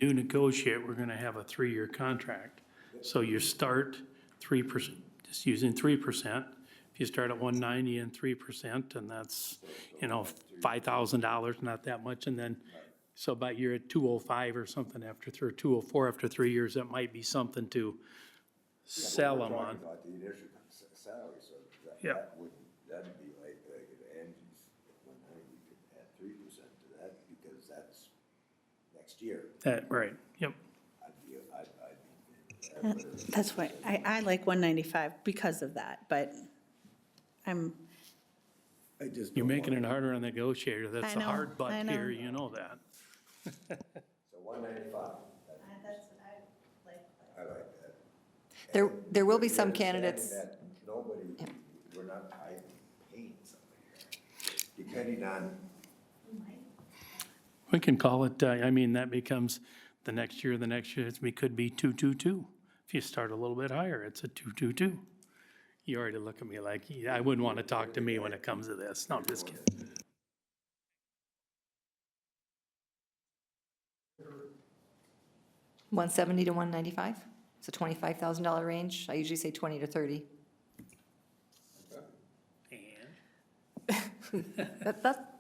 Do negotiate, we're gonna have a 3-year contract. So you start 3%, just using 3%. If you start at 190 and 3%, and that's, you know, $5,000, not that much, and then, so about you're at 205 or something after, 204 after 3 years, that might be something to sell them on. About the initial salary, so Yep. that'd be like Angie's 190, you could add 3% to that because that's next year. That, right, yep. That's why, I like 195 because of that, but I'm, I just You're don't making want- it harder on the negotiator, that's I the know, hard I butt know. here, you know that. So 195, That's what I like. I like that. There will be some Understanding candidates, that nobody, we're not paying somebody here. Depending on, We can call it, I mean, that becomes The next year, it could be 222. If you start a little bit higher, it's a 222. You already look at me like, I wouldn't want to talk to me when it comes to this. No, I'm just kidding. $170 to $195? It's a $25,000 range. I usually say 20 to 30. And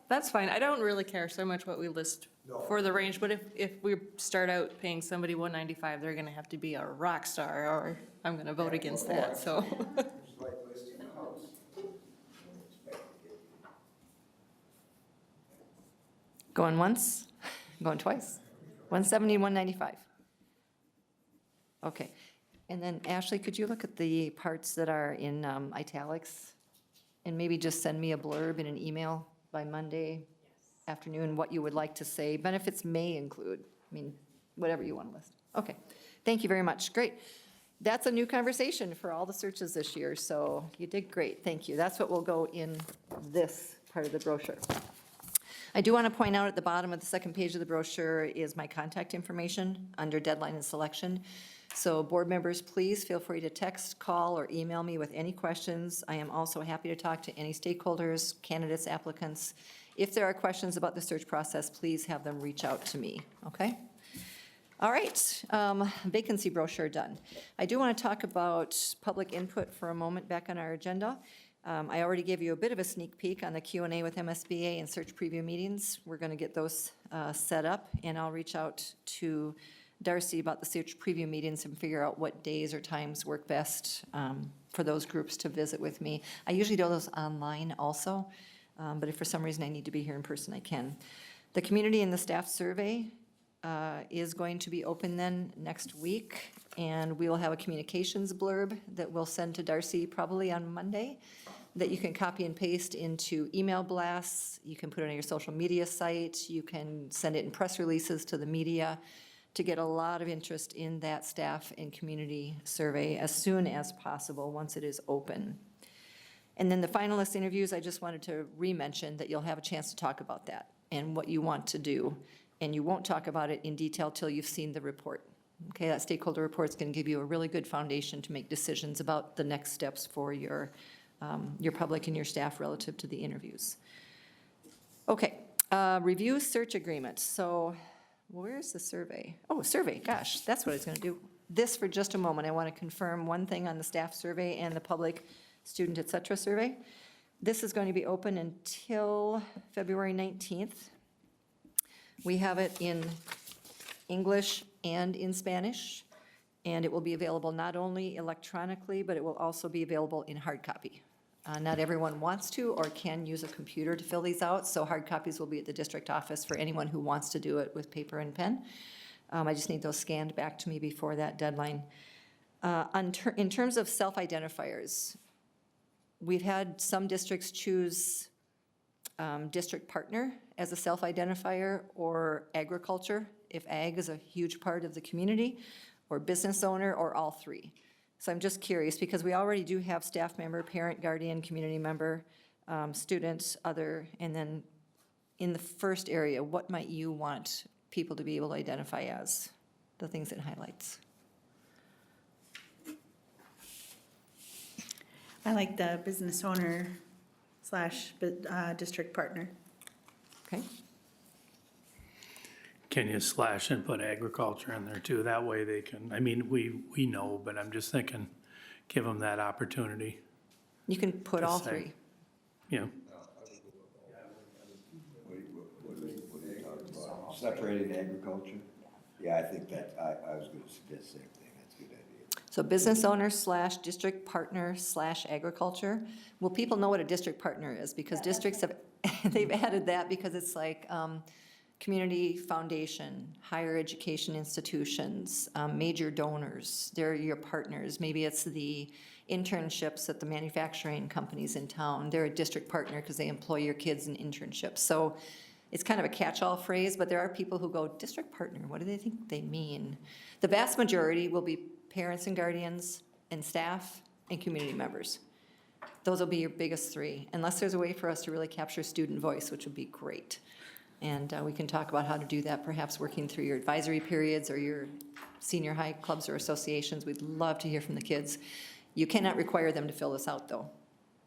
That's fine. I don't really care so much what we list for the range, but if we start out paying somebody 195, they're gonna have to be a rock star, or I'm gonna vote against that, so. It's like listing a house. Don't expect to get Going once, going twice. 170, 195. Okay. And then Ashley, could you look at the parts that are in italics? And maybe just send me a blurb in an email by Monday afternoon, what you would like to say. Benefits may include, I mean, whatever you want to list. Okay. Thank you very much. Great. That's a new conversation for all the searches this year, so you did great. Thank you. That's what will go in this part of the brochure. I do want to point out at the bottom of the second page of the brochure is my contact information under deadline and selection. So board members, please feel free to text, call, or email me with any questions. I am also happy to talk to any stakeholders, candidates, applicants. If there are questions about the search process, please have them reach out to me, okay? All right, vacancy brochure done. I do want to talk about public input for a moment back on our agenda. I already gave you a bit of a sneak peek on the Q&A with MSBA and search preview meetings. We're going to get those set up, and I'll reach out to Darcy about the search preview meetings and figure out what days or times work best for those groups to visit with me. I usually do those online also, but if for some reason I need to be here in person, I can. The community and the staff survey is going to be open then next week, and we will have a communications blurb that we'll send to Darcy probably on Monday that you can copy and paste into email blasts. You can put it on your social media site. You can send it in press releases to the media to get a lot of interest in that staff and community survey as soon as possible once it is open. And then the finalist interviews, I just wanted to re-mention that you'll have a chance to talk about that and what you want to do. And you won't talk about it in detail till you've seen the report. Okay, that stakeholder report is going to give you a really good foundation to make decisions about the next steps for your public and your staff relative to the interviews. Okay, review search agreement. So where's the survey? Oh, survey, gosh, that's what I was going to do. This for just a moment. I want to confirm one thing on the staff survey and the public, student, et cetera survey. This is going to be open until February 19th. We have it in English and in Spanish, and it will be available not only electronically, but it will also be available in hard copy. Not everyone wants to or can use a computer to fill these out, so hard copies will be at the district office for anyone who wants to do it with paper and pen. I just need those scanned back to me before that deadline. In terms of self-identifiers, we've had some districts choose district partner as a self-identifier, or agriculture, if ag is a huge part of the community, or business owner, or all three. So I'm just curious, because we already do have staff member, parent, guardian, community member, students, other, and then in the first area, what might you want people to be able to identify as, the things it highlights? I like the business owner / district partner. Okay, Can you slash and put agriculture in there too? That way they can, I mean, we know, but I'm just thinking, give them that opportunity, you can put all say. three. you know? Separating agriculture? Yeah, I think that, I was gonna suggest the same thing, that's a good idea. So business owner / district partner / agriculture. Well, people know what a district partner is, because districts have, they've added that because it's like community foundation, higher education institutions, major donors, they're your partners. Maybe it's the internships at the manufacturing companies in town. They're a district partner because they employ your kids in internships. So it's kind of a catch-all phrase, but there are people who go, district partner, what do they think they mean? The vast majority will be parents and guardians and staff and community members. Those will be your biggest three, unless there's a way for us to really capture student voice, which would be great. And we can talk about how to do that, perhaps working through your advisory periods or your senior high clubs or associations. We'd love to hear from the kids. You cannot require them to fill this out, though.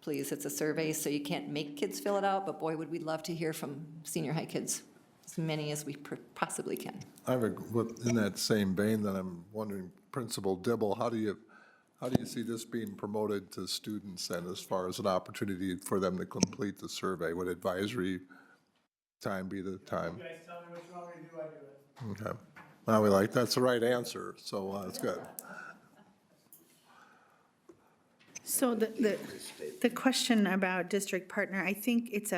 Please, it's a survey, so you can't make kids fill it out, but boy, would we love to hear from senior high kids, as many as we possibly can. I have in that same vein, then I'm wondering, Principal Dibble, how do you see this being promoted to students and as far as an opportunity for them to complete the survey? Would advisory time be the time? You guys tell me what you want me to do, I do it. Okay. Well, that's the right answer, so that's good. So the question about district partner, I think it's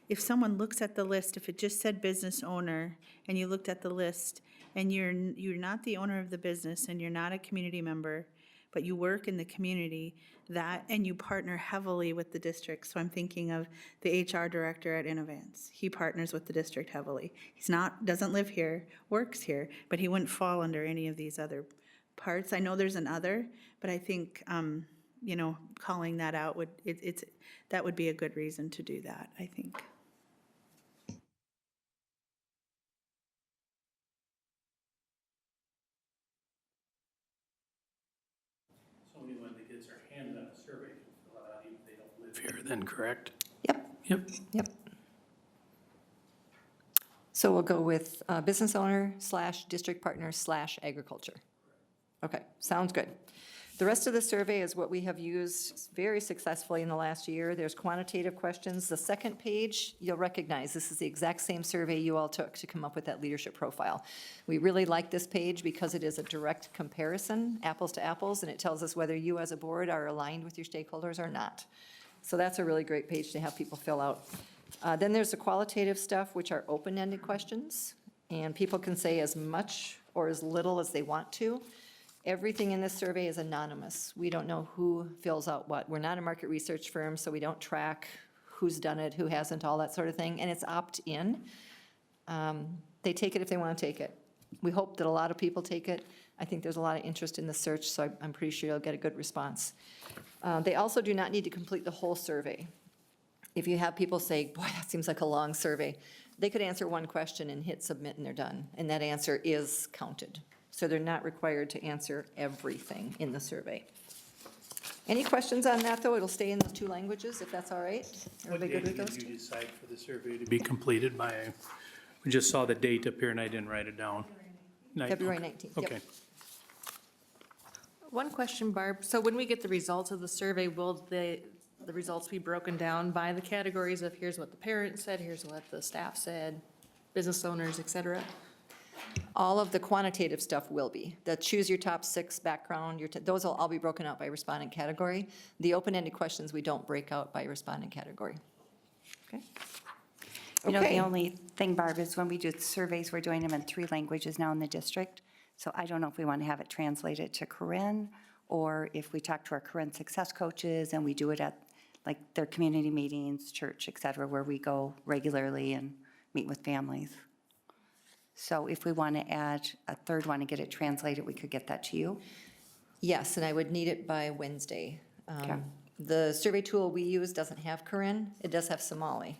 if someone looks at the list, if it just said business owner, and you looked at the list, and you're not the owner of the business, and you're not a community member, but you work in the community, and you partner heavily with the district. So I'm thinking of the HR director at Innovance. He partners with the district heavily. Doesn't live here, works here, but he wouldn't fall under any of these other parts. I know there's an other, but I think, calling that out that would be a good reason to do that, I think. So only when the kids are handed on a survey to fill it out, even if they don't live here, then, correct? Yep, Yep. yep. So we'll go with business owner / district partner / agriculture. Okay, sounds good. The rest of the survey is what we have used very successfully in the last year. There's quantitative questions. The second page, you'll recognize this is the exact same survey you all took to come up with that leadership profile. We really like this page because it is a direct comparison, apples to apples, and it tells us whether you as a board are aligned with your stakeholders or not. So that's a really great page to have people fill out. Then there's the qualitative stuff, which are open-ended questions, and people can say as much or as little as they want to. Everything in this survey is anonymous. We don't know who fills out what. We're not a market research firm, so we don't track who's done it, who hasn't, all that sort of thing, and it's opt-in. They take it if they want to take it. We hope that a lot of people take it. I think there's a lot of interest in the search, so I'm pretty sure you'll get a good response. They also do not need to complete the whole survey. If you have people say, boy, that seems like a long survey, they could answer one question and hit submit and they're done, and that answer is counted. So they're not required to answer everything in the survey. Any questions on that, though? It'll stay in those two languages, if that's all right? What Everybody good date with those did two? you decide for the survey to be completed by? We just saw the date up here and I didn't write it down. February 19th, yep. Okay. One question, Barb. So when we get the results of the survey, will the results be broken down by the categories of here's what the parents said, here's what the staff said, business owners, et cetera? All of the quantitative stuff will be. The choose your top 6 background, those will all be broken out by respondent category. The open-ended questions, we don't break out by respondent category. Okay? The Okay. only thing, Barb, is when we do surveys, we're doing them in 3 languages now in the district. So I don't know if we want to have it translated to Karen, or if we talk to our Karen success coaches and we do it at like their community meetings, church, et cetera, where we go regularly and meet with families. So if we want to add a 3rd one and get it translated, we could get that to you. Yes, and I would need it by Wednesday. Okay. The survey tool we use doesn't have Karen. It does have Somali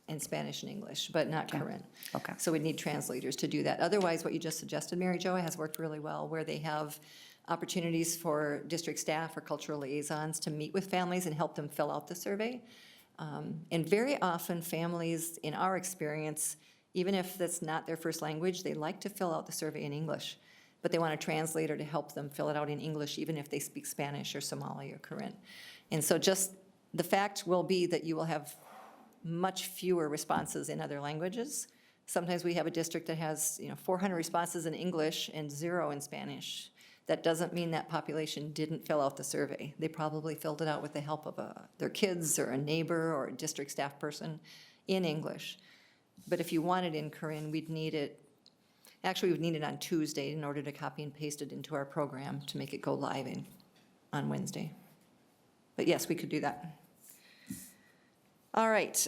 in Spanish and English, but not Okay. Karen. Okay. So we'd need translators to do that. Otherwise, what you just suggested, Mary Jo, has worked really well, where they have opportunities for district staff or cultural liaisons to meet with families and help them fill out the survey. And very often, families, in our experience, even if that's not their first language, they like to fill out the survey in English, but they want a translator to help them fill it out in English, even if they speak Spanish or Somali or Karen. And so just the fact will be that you will have much fewer responses in other languages. Sometimes we have a district that has 400 responses in English and 0 in Spanish. That doesn't mean that population didn't fill out the survey. They probably filled it out with the help of their kids or a neighbor or a district staff person in English. But if you want it in Karen, we'd need it, actually, we'd need it on Tuesday in order to copy and paste it into our program to make it go live on Wednesday. But yes, we could do that. All right,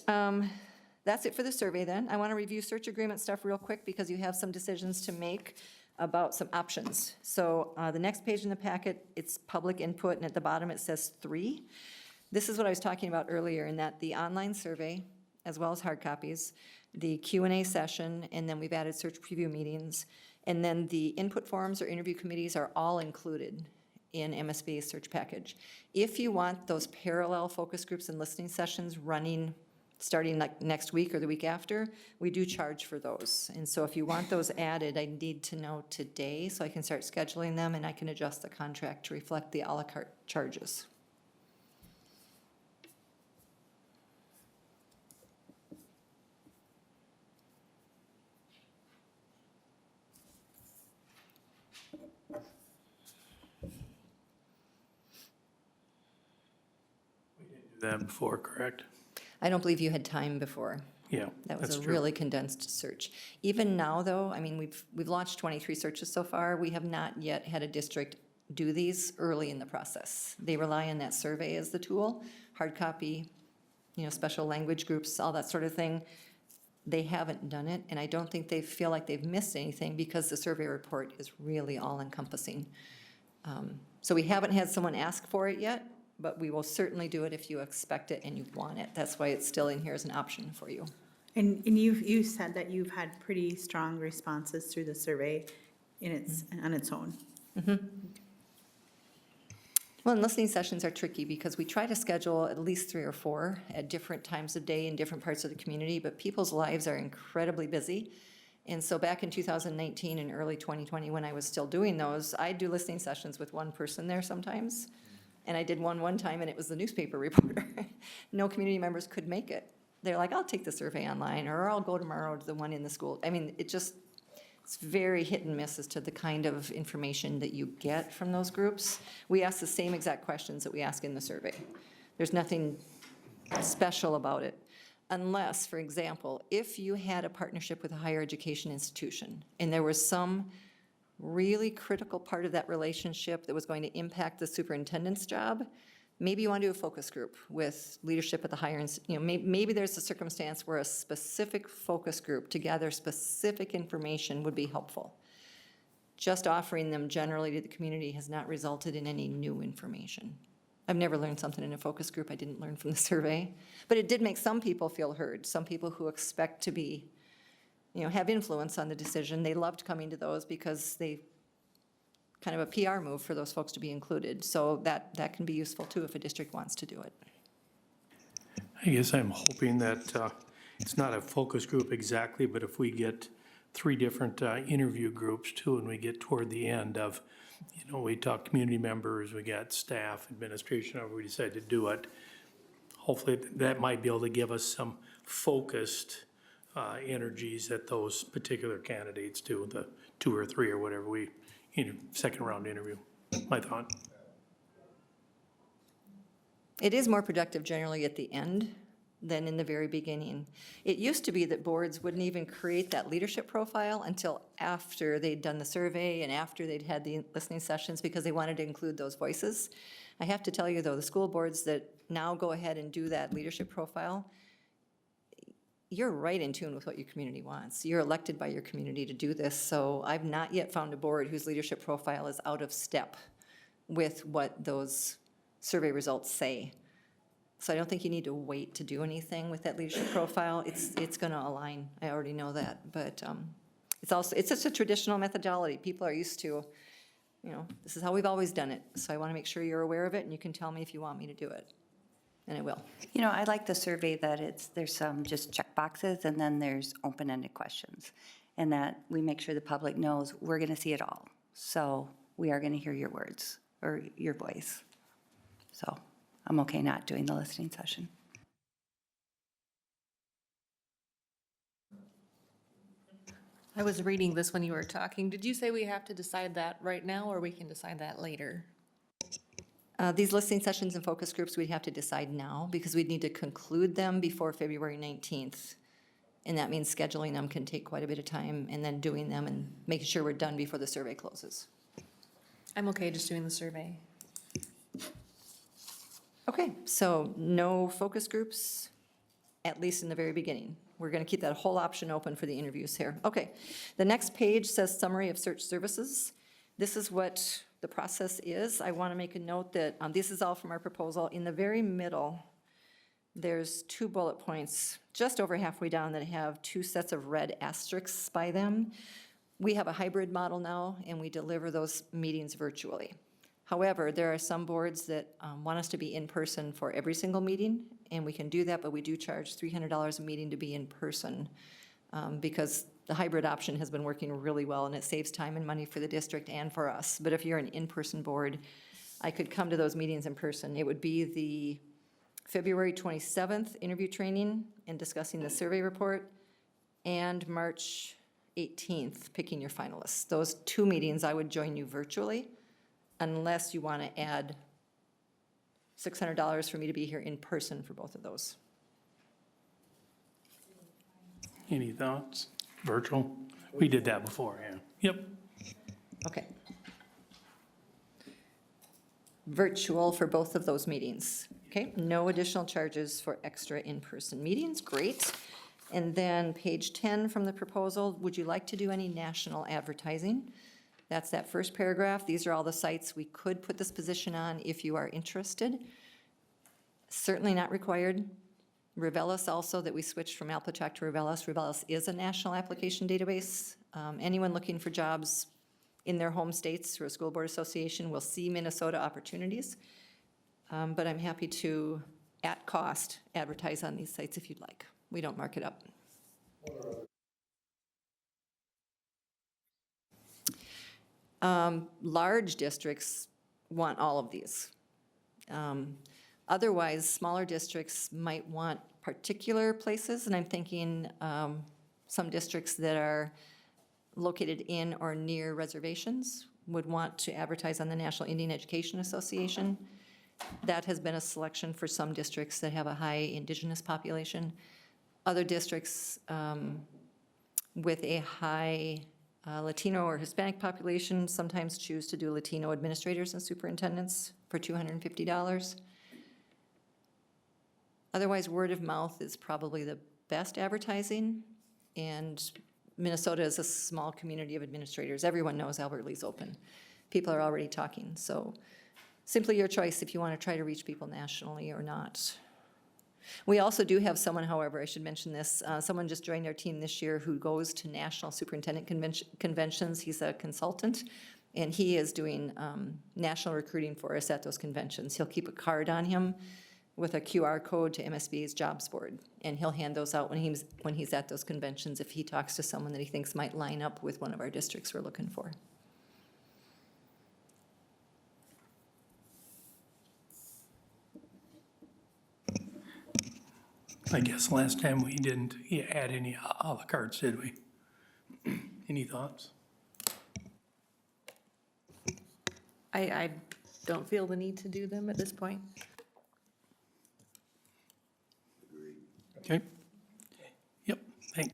that's it for the survey then. I want to review search agreement stuff real quick because you have some decisions to make about some options. So the next page in the packet, it's public input, and at the bottom it says 3. This is what I was talking about earlier, in that the online survey, as well as hard copies, the Q&A session, and then we've added search preview meetings. And then the input forms or interview committees are all included in MSBA's search package. If you want those parallel focus groups and listening sessions running, starting like next week or the week after, we do charge for those. And so if you want those added, I need to know today so I can start scheduling them and I can adjust the contract to reflect the à la carte charges. Do that before, correct? I don't believe you had time before. Yeah, That was that's a true. really condensed search. Even now, though, I mean, we've launched 23 searches so far. We have not yet had a district do these early in the process. They rely on that survey as the tool, hard copy, special language groups, all that sort of thing. They haven't done it, and I don't think they feel like they've missed anything because the survey report is really all-encompassing. So we haven't had someone ask for it yet, but we will certainly do it if you expect it and you want it. That's why it's still in here as an option for you. And you said that you've had pretty strong responses through the survey on its own. Well, and listening sessions are tricky because we try to schedule at least 3 or 4 at different times of day in different parts of the community, but people's lives are incredibly busy. And so back in 2019 and early 2020, when I was still doing those, I'd do listening sessions with one person there sometimes. And I did one time, and it was the newspaper reporter. No community members could make it. They're like, I'll take the survey online, or I'll go tomorrow to the one in the school. I mean, it's very hit and miss as to the kind of information that you get from those groups. We ask the same exact questions that we ask in the survey. There's nothing special about it. Unless, for example, if you had a partnership with a higher education institution, and there was some really critical part of that relationship that was going to impact the superintendent's job, maybe you want to do a focus group with leadership at the higher, maybe there's a circumstance where a specific focus group to gather specific information would be helpful. Just offering them generally to the community has not resulted in any new information. I've never learned something in a focus group I didn't learn from the survey, but it did make some people feel heard, some people who expect to be have influence on the decision. They loved coming to those because they kind of a PR move for those folks to be included. So that can be useful too if a district wants to do it. I guess I'm hoping that it's not a focus group exactly, but if we get 3 different interview groups too, and we get toward the end of, we talk community members, we got staff, administration, however we decide to do it, hopefully that might be able to give us some focused energies at those particular candidates too, the 2 or 3 or whatever second round interview, my thought. It is more productive generally at the end than in the very beginning. It used to be that boards wouldn't even create that leadership profile until after they'd done the survey and after they'd had the listening sessions because they wanted to include those voices. I have to tell you though, the school boards that now go ahead and do that leadership profile, you're right in tune with what your community wants. You're elected by your community to do this, so I've not yet found a board whose leadership profile is out of step with what those survey results say. So I don't think you need to wait to do anything with that leadership profile. It's going to align. I already know that, but it's just a traditional methodology. People are used to, this is how we've always done it. So I want to make sure you're aware of it, and you can tell me if you want me to do it, and I will. I like the survey that there's some just check boxes and then there's open-ended questions. And that we make sure the public knows we're going to see it all. So we are going to hear your words or your voice. So I'm okay not doing the listening session. I was reading this when you were talking. Did you say we have to decide that right now, or we can decide that later? These listening sessions and focus groups, we'd have to decide now because we'd need to conclude them before February 19th. And that means scheduling them can take quite a bit of time and then doing them and making sure we're done before the survey closes. I'm okay just doing the survey. Okay, so no focus groups, at least in the very beginning. We're going to keep that whole option open for the interviews here. Okay, the next page says summary of search services. This is what the process is. I want to make a note that this is all from our proposal. In the very middle, there's 2 bullet points just over halfway down that have 2 sets of red asterisks by them. We have a hybrid model now, and we deliver those meetings virtually. However, there are some boards that want us to be in person for every single meeting, and we can do that, but we do charge $300 a meeting to be in person because the hybrid option has been working really well, and it saves time and money for the district and for us. But if you're an in-person board, I could come to those meetings in person. It would be the February 27th interview training and discussing the survey report, and March 18th, picking your finalists. Those 2 meetings, I would join you virtually, unless you want to add $600 for me to be here in person for both of those. Any thoughts? Virtual? We did that before, yeah. Yep. Okay. Virtual for both of those meetings, okay? No additional charges for extra in-person meetings, great. And then page 10 from the proposal, would you like to do any national advertising? That's that first paragraph. These are all the sites we could put this position on if you are interested. Certainly not required. Revelis also, that we switched from AppleTrack to Revelis. Revelis is a national application database. Anyone looking for jobs in their home states through a school board association will see Minnesota opportunities. But I'm happy to, at cost, advertise on these sites if you'd like. We don't mark it up. Large districts want all of these. Otherwise, smaller districts might want particular places, and I'm thinking some districts that are located in or near reservations would want to advertise on the National Indian Education Association. That has been a selection for some districts that have a high indigenous population. Other districts with a high Latino or Hispanic population sometimes choose to do Latino administrators and superintendents for $250. Otherwise, word of mouth is probably the best advertising, and Minnesota is a small community of administrators. Everyone knows Albert Lee's open. People are already talking, so simply your choice if you want to try to reach people nationally or not. We also do have someone, however, I should mention this, someone just joined our team this year who goes to national superintendent conventions. He's a consultant, and he is doing national recruiting for us at those conventions. He'll keep a card on him with a QR code to MSBA's jobs board, and he'll hand those out when he's at those conventions if he talks to someone that he thinks might line up with one of our districts we're looking for. I guess last time we didn't add any à la cartes, did we? Any thoughts? I don't feel the need to do them at this point. Okay. Yep, thanks.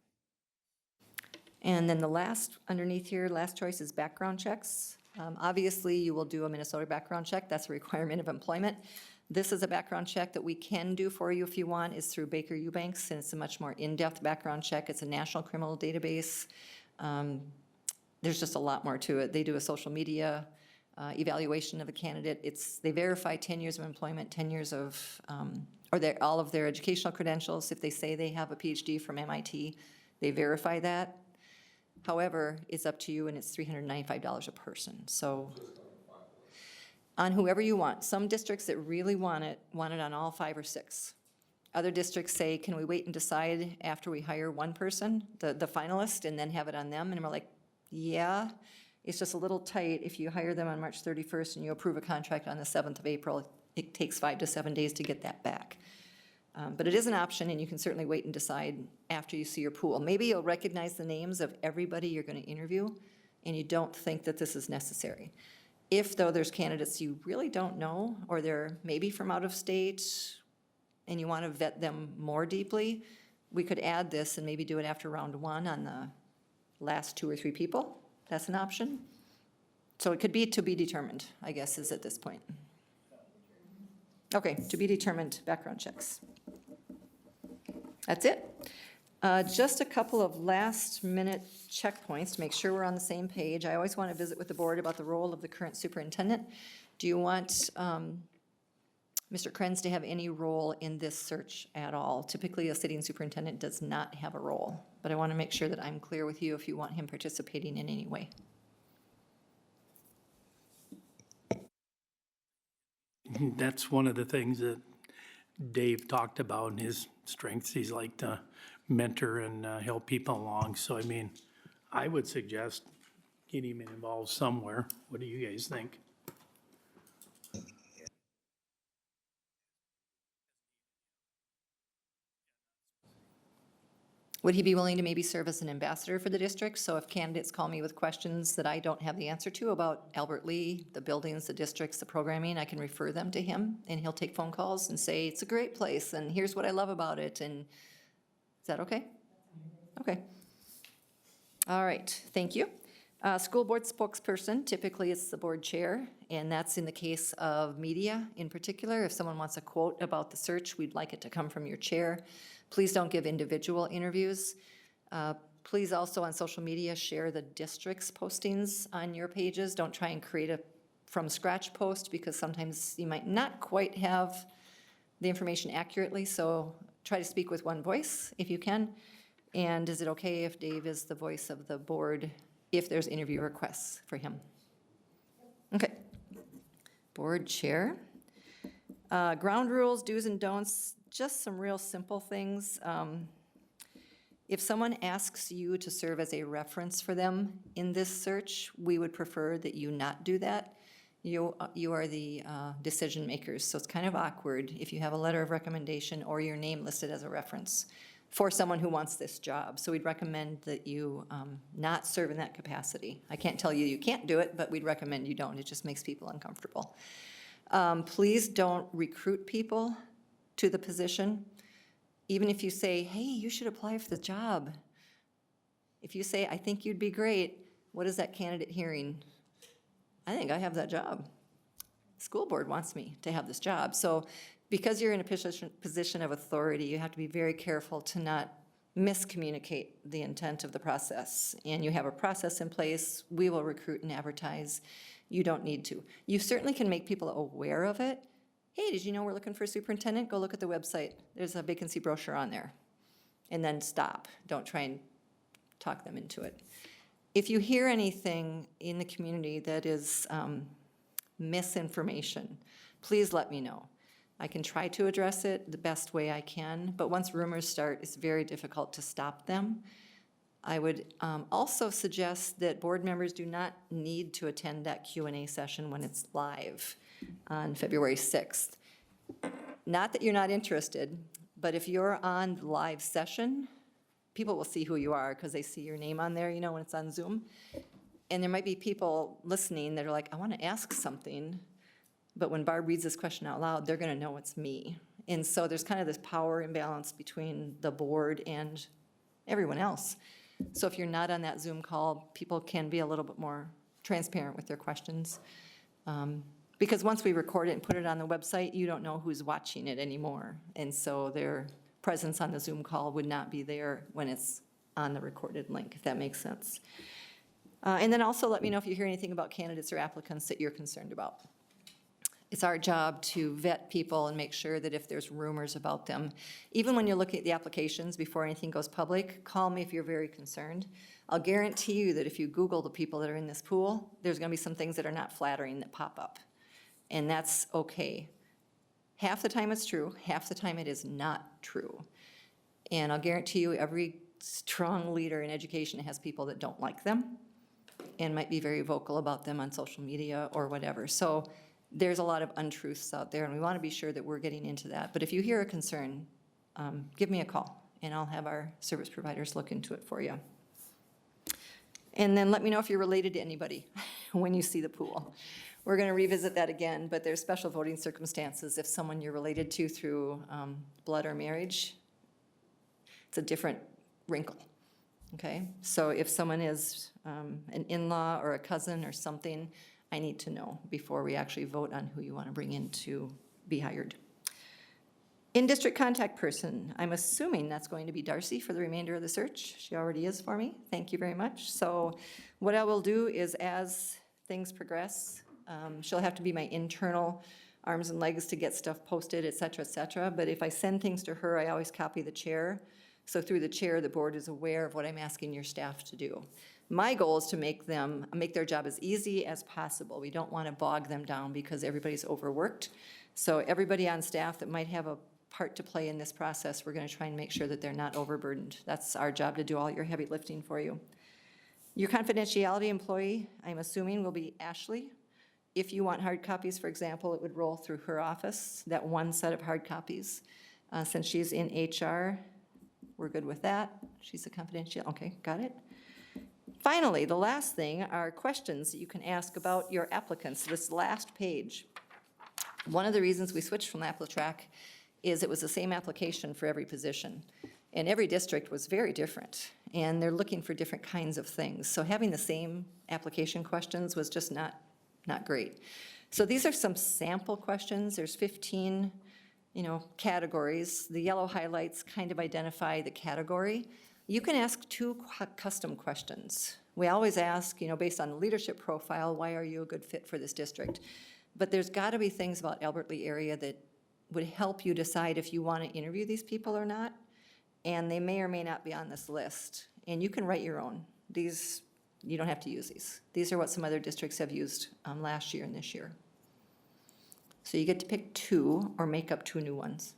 And then the last, underneath here, last choice is background checks. Obviously, you will do a Minnesota background check. That's a requirement of employment. This is a background check that we can do for you if you want, is through Baker Eubanks, and it's a much more in-depth background check. It's a national criminal database. There's just a lot more to it. They do a social media evaluation of a candidate. They verify 10 years of employment, 10 years of, all of their educational credentials. If they say they have a PhD from MIT, they verify that. However, it's up to you, and it's $395 a person. So on whoever you want. Some districts that really want it on all 5 or 6. Other districts say, can we wait and decide after we hire one person, the finalist, and then have it on them? And we're like, yeah, it's just a little tight. If you hire them on March 31st and you approve a contract on the 7th of April, it takes 5 to 7 days to get that back. But it is an option, and you can certainly wait and decide after you see your pool. Maybe you'll recognize the names of everybody you're going to interview, and you don't think that this is necessary. If, though, there's candidates you really don't know, or they're maybe from out of state, and you want to vet them more deeply, we could add this and maybe do it after round 1 on the last 2 or 3 people. That's an option. So it could be to be determined, I guess, is at this point. Okay, to be determined background checks. That's it. Just a couple of last-minute checkpoints to make sure we're on the same page. I always want to visit with the board about the role of the current superintendent. Do you want Mr. Krenz to have any role in this search at all. Typically, a sitting superintendent does not have a role, but I want to make sure that I'm clear with you if you want him participating in any way. That's one of the things that Dave talked about in his strengths. He's like to mentor and help people along. So, I mean, I would suggest getting him involved somewhere. What do you guys think? Would he be willing to maybe serve as an ambassador for the district? So if candidates call me with questions that I don't have the answer to about Albert Lee, the buildings, the districts, the programming, I can refer them to him, and he'll take phone calls and say, it's a great place, and here's what I love about it, and is that okay? Okay. All right, thank you. School board spokesperson, typically it's the board chair, and that's in the case of media in particular. If someone wants a quote about the search, we'd like it to come from your chair. Please don't give individual interviews. Please also on social media share the district's postings on your pages. Don't try and create a from scratch post because sometimes you might not quite have the information accurately, so try to speak with one voice if you can. And is it okay if Dave is the voice of the board if there's interview requests for him? Okay. Board chair. Ground rules, do's and don'ts, just some real simple things. If someone asks you to serve as a reference for them in this search, we would prefer that you not do that. You are the decision makers, so it's kind of awkward if you have a letter of recommendation or your name listed as a reference for someone who wants this job. So we'd recommend that you not serve in that capacity. I can't tell you you can't do it, but we'd recommend you don't. It just makes people uncomfortable. Please don't recruit people to the position. Even if you say, hey, you should apply for the job. If you say, I think you'd be great, what is that candidate hearing? I think I have that job. School board wants me to have this job. So because you're in a position of authority, you have to be very careful to not miscommunicate the intent of the process. And you have a process in place. We will recruit and advertise. You don't need to. You certainly can make people aware of it. Hey, did you know we're looking for a superintendent? Go look at the website. There's a vacancy brochure on there. And then stop. Don't try and talk them into it. If you hear anything in the community that is misinformation, please let me know. I can try to address it the best way I can, but once rumors start, it's very difficult to stop them. I would also suggest that board members do not need to attend that Q&A session when it's live on February 6th. Not that you're not interested, but if you're on the live session, people will see who you are because they see your name on there, you know, when it's on Zoom. And there might be people listening that are like, I want to ask something, but when Barb reads this question out loud, they're going to know it's me. And so there's kind of this power imbalance between the board and everyone else. So if you're not on that Zoom call, people can be a little bit more transparent with their questions. Because once we record it and put it on the website, you don't know who's watching it anymore. And so their presence on the Zoom call would not be there when it's on the recorded link, if that makes sense. And then also let me know if you hear anything about candidates or applicants that you're concerned about. It's our job to vet people and make sure that if there's rumors about them, even when you're looking at the applications before anything goes public, call me if you're very concerned. I'll guarantee you that if you Google the people that are in this pool, there's going to be some things that are not flattering that pop up. And that's okay. Half the time it's true, half the time it is not true. And I'll guarantee you every strong leader in education has people that don't like them and might be very vocal about them on social media or whatever. So there's a lot of untruths out there, and we want to be sure that we're getting into that. But if you hear a concern, give me a call, and I'll have our service providers look into it for you. And then let me know if you're related to anybody when you see the pool. We're going to revisit that again, but there's special voting circumstances. If someone you're related to through blood or marriage, it's a different wrinkle, okay? So if someone is an in-law or a cousin or something, I need to know before we actually vote on who you want to bring in to be hired. In-district contact person, I'm assuming that's going to be Darcy for the remainder of the search. She already is for me. Thank you very much. So what I will do is as things progress, she'll have to be my internal arms and legs to get stuff posted, et cetera, but if I send things to her, I always copy the chair. So through the chair, the board is aware of what I'm asking your staff to do. My goal is to make their job as easy as possible. We don't want to bog them down because everybody's overworked. So everybody on staff that might have a part to play in this process, we're going to try and make sure that they're not overburdened. That's our job, to do all your heavy lifting for you. Your confidentiality employee, I'm assuming, will be Ashley. If you want hard copies, for example, it would roll through her office, that one set of hard copies. Since she's in HR, we're good with that. She's a confidential, okay, got it. Finally, the last thing are questions that you can ask about your applicants. This last page. One of the reasons we switched from AppleTrack is it was the same application for every position. And every district was very different, and they're looking for different kinds of things. So having the same application questions was just not great. So these are some sample questions. There's 15, categories. The yellow highlights kind of identify the category. You can ask 2 custom questions. We always ask, based on the leadership profile, why are you a good fit for this district? But there's got to be things about Albert Lea area that would help you decide if you want to interview these people or not. And they may or may not be on this list. And you can write your own. These, you don't have to use these. These are what some other districts have used last year and this year. So you get to pick 2 or make up 2 new ones.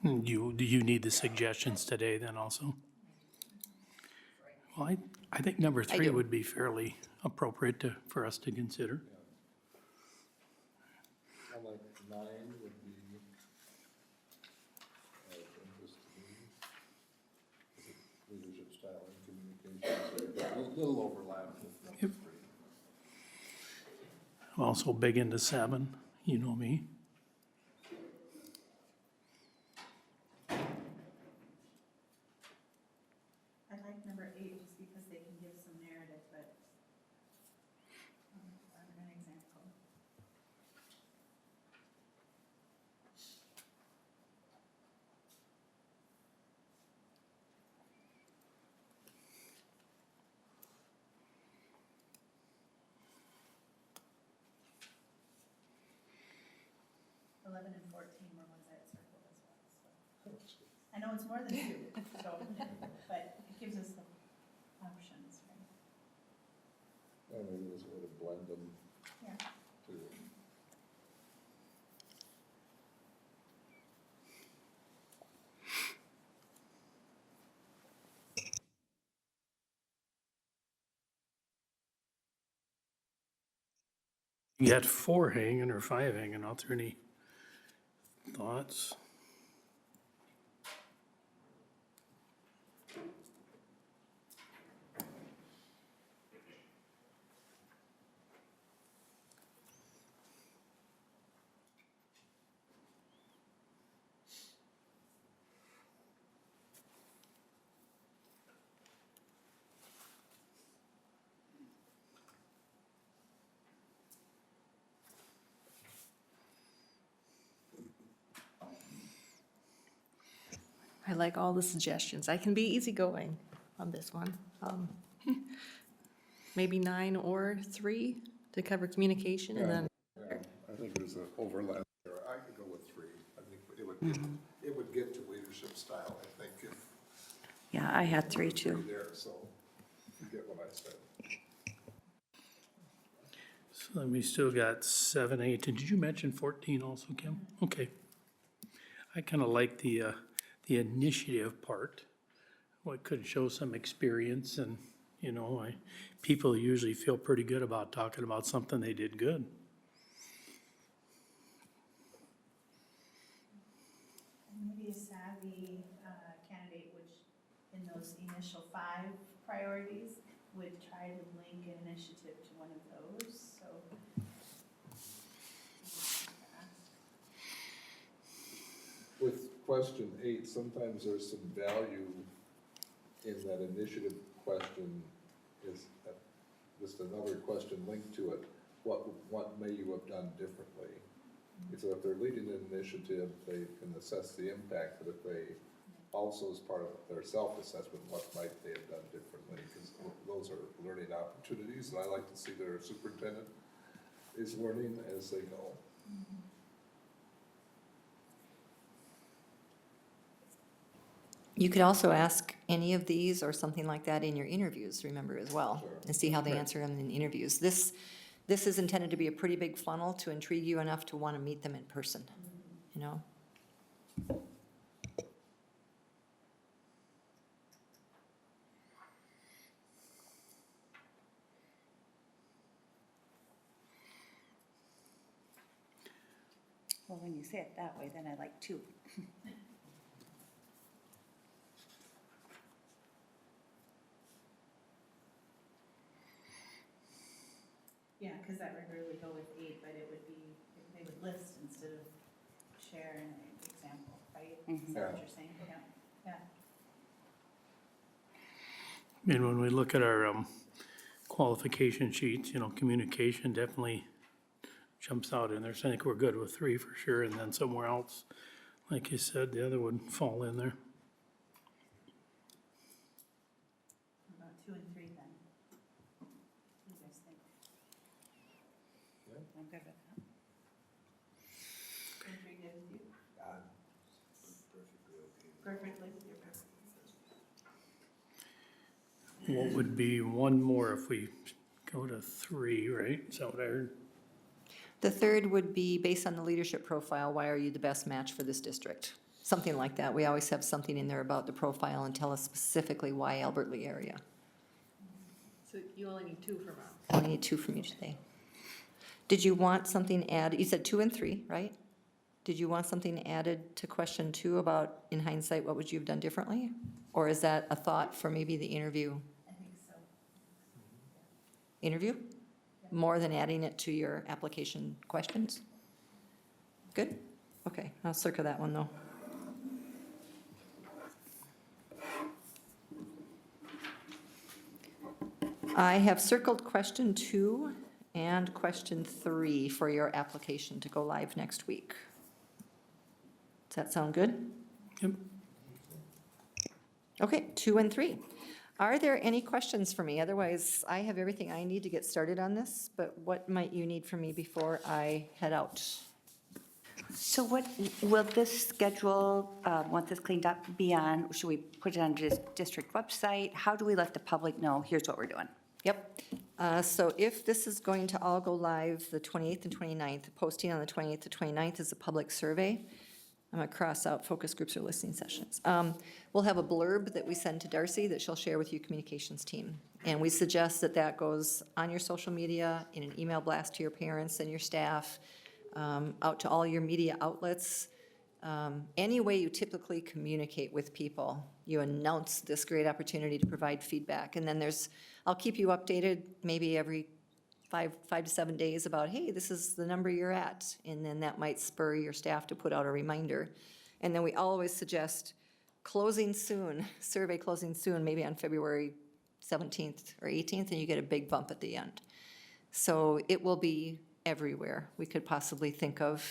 Do you need the suggestions today then also? Well, I think number 3 do. would be fairly appropriate for us to consider. I like 9 would be of interest to me. Leadership style and communication, so a little overlap with number 3. I'm also big into 7, you know me. I like number 8 just because they can give some narrative, but, an example. Eleven and 14 were ones I had circled as well, so. I know it's more than 2, so, but it gives us the options, right? And maybe there's a way to blend them Yeah. too. You had 4 hanging or 5 hanging out there. Any thoughts? I like all the suggestions. I can be easygoing on this one. Maybe 9 or 3 to cover communication, and then, Yeah, I think there's an overlap there. I could go with 3. I think it would get to leadership style, I think, if Yeah, I had 3 too. 3 there, so you get what I said. So then we still got 7, 8, and did you mention 14 also, Kim? Okay. I kind of like the initiative part. What could show some experience, and, people usually feel pretty good about talking about something they did good. And maybe a savvy candidate, which in those initial 5 priorities, would try to link an initiative to one of those, so. With question 8, sometimes there's some value in that initiative question, is just another question linked to it. What may you have done differently? So if they're leading an initiative, they can assess the impact, but if they also as part of their self-assessment, what might they have done differently? Because those are learning opportunities, and I like to see their superintendent is learning as they go. You could also ask any of these or something like that in your interviews, remember, as well, Sure. and see how they answer them in interviews. This is intended to be a pretty big funnel to intrigue you enough to want to meet them in person, you know? Well, when you say it that way, then I like 2. Yeah, because that would really go with 8, but it would be, they would list instead of share an example, right? Is that what you're saying? Yeah, yeah. And when we look at our qualification sheets, you know, communication definitely jumps out in there. So I think we're good with 3 for sure, and then somewhere else, like you said, the other would fall in there. About 2 and 3 then. What do you guys think? I'm good with that. 2 and 3 good with you? Perfectly okay. Perfectly, you're perfect. What would be one more if we go to 3, right? Is that what I heard? The third would be based on the leadership profile, why are you the best match for this district? Something like that. We always have something in there about the profile and tell us specifically why Albert Lee area. So you only need 2 from us. I only need 2 from you today. Did you want something added? You said 2 and 3, right? Did you want something added to question 2 about, in hindsight, what would you have done differently? Or is that a thought for maybe the interview? I think so. Interview? More than adding it to your application questions? Good? Okay, I'll circle that one, though. I have circled question 2 and question 3 for your application to go live next week. Does that sound good? Yep. Okay, 2 and 3. Are there any questions for me? Otherwise, I have everything I need to get started on this, but what might you need from me before I head out? So what, will this schedule, once it's cleaned up, be on, should we put it on district website? How do we let the public know, here's what we're doing? Yep. So if this is going to all go live the 28th and 29th, posting on the 28th to 29th is a public survey. I'm going to cross out focus groups or listening sessions. We'll have a blurb that we send to Darcy that she'll share with your communications team. And we suggest that that goes on your social media, in an email blast to your parents and your staff, out to all your media outlets. Any way you typically communicate with people, you announce this great opportunity to provide feedback. And then I'll keep you updated maybe every 5 to 7 days about, hey, this is the number you're at. And then that might spur your staff to put out a reminder. And then we always suggest closing soon, survey closing soon, maybe on February 17th or 18th, and you get a big bump at the end. So it will be everywhere we could possibly think of.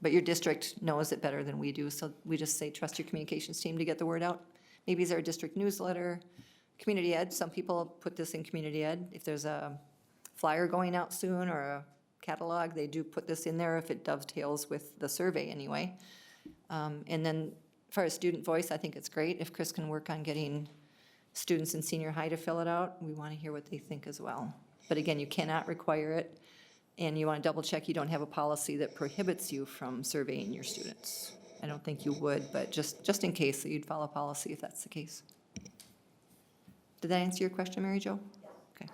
But your district knows it better than we do, so we just say, trust your communications team to get the word out. Maybe it's our district newsletter, community ed. Some people put this in community ed. If there's a flyer going out soon or a catalog, they do put this in there if it dovetails with the survey anyway. And then as far as student voice, I think it's great if Chris can work on getting students in senior high to fill it out. We want to hear what they think as well. But again, you cannot require it, and you want to double check you don't have a policy that prohibits you from surveying your students. I don't think you would, but just in case, that you'd follow policy if that's the case. Did that answer your question, Mary Jo? Okay.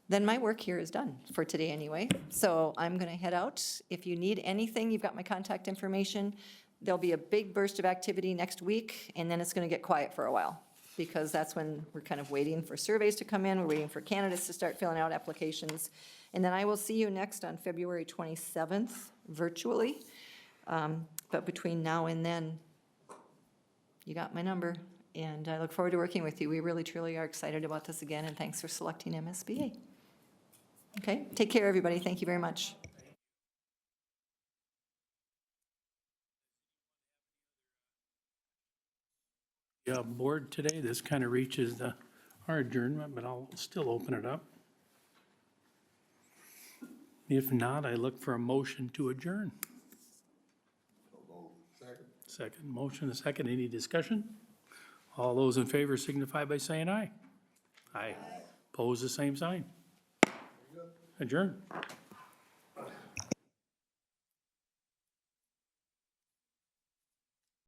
Then my work here is done for today anyway. So I'm going to head out. If you need anything, you've got my contact information. There'll be a big burst of activity next week, and then it's going to get quiet for a while, because that's when we're kind of waiting for surveys to come in. We're waiting for candidates to start filling out applications. And then I will see you next on February 27th virtually. But between now and then, you got my number, and I look forward to working with you. We really, truly are excited about this again, and thanks for selecting MSBA. Okay, take care, everybody. Thank you very much. board today. This kind of reaches our adjournment, but I'll still open it up. If not, I look for a motion to adjourn. Second motion, a second. Any discussion? All those in favor signify by saying aye. Aye. Pose the same sign. Adjourn.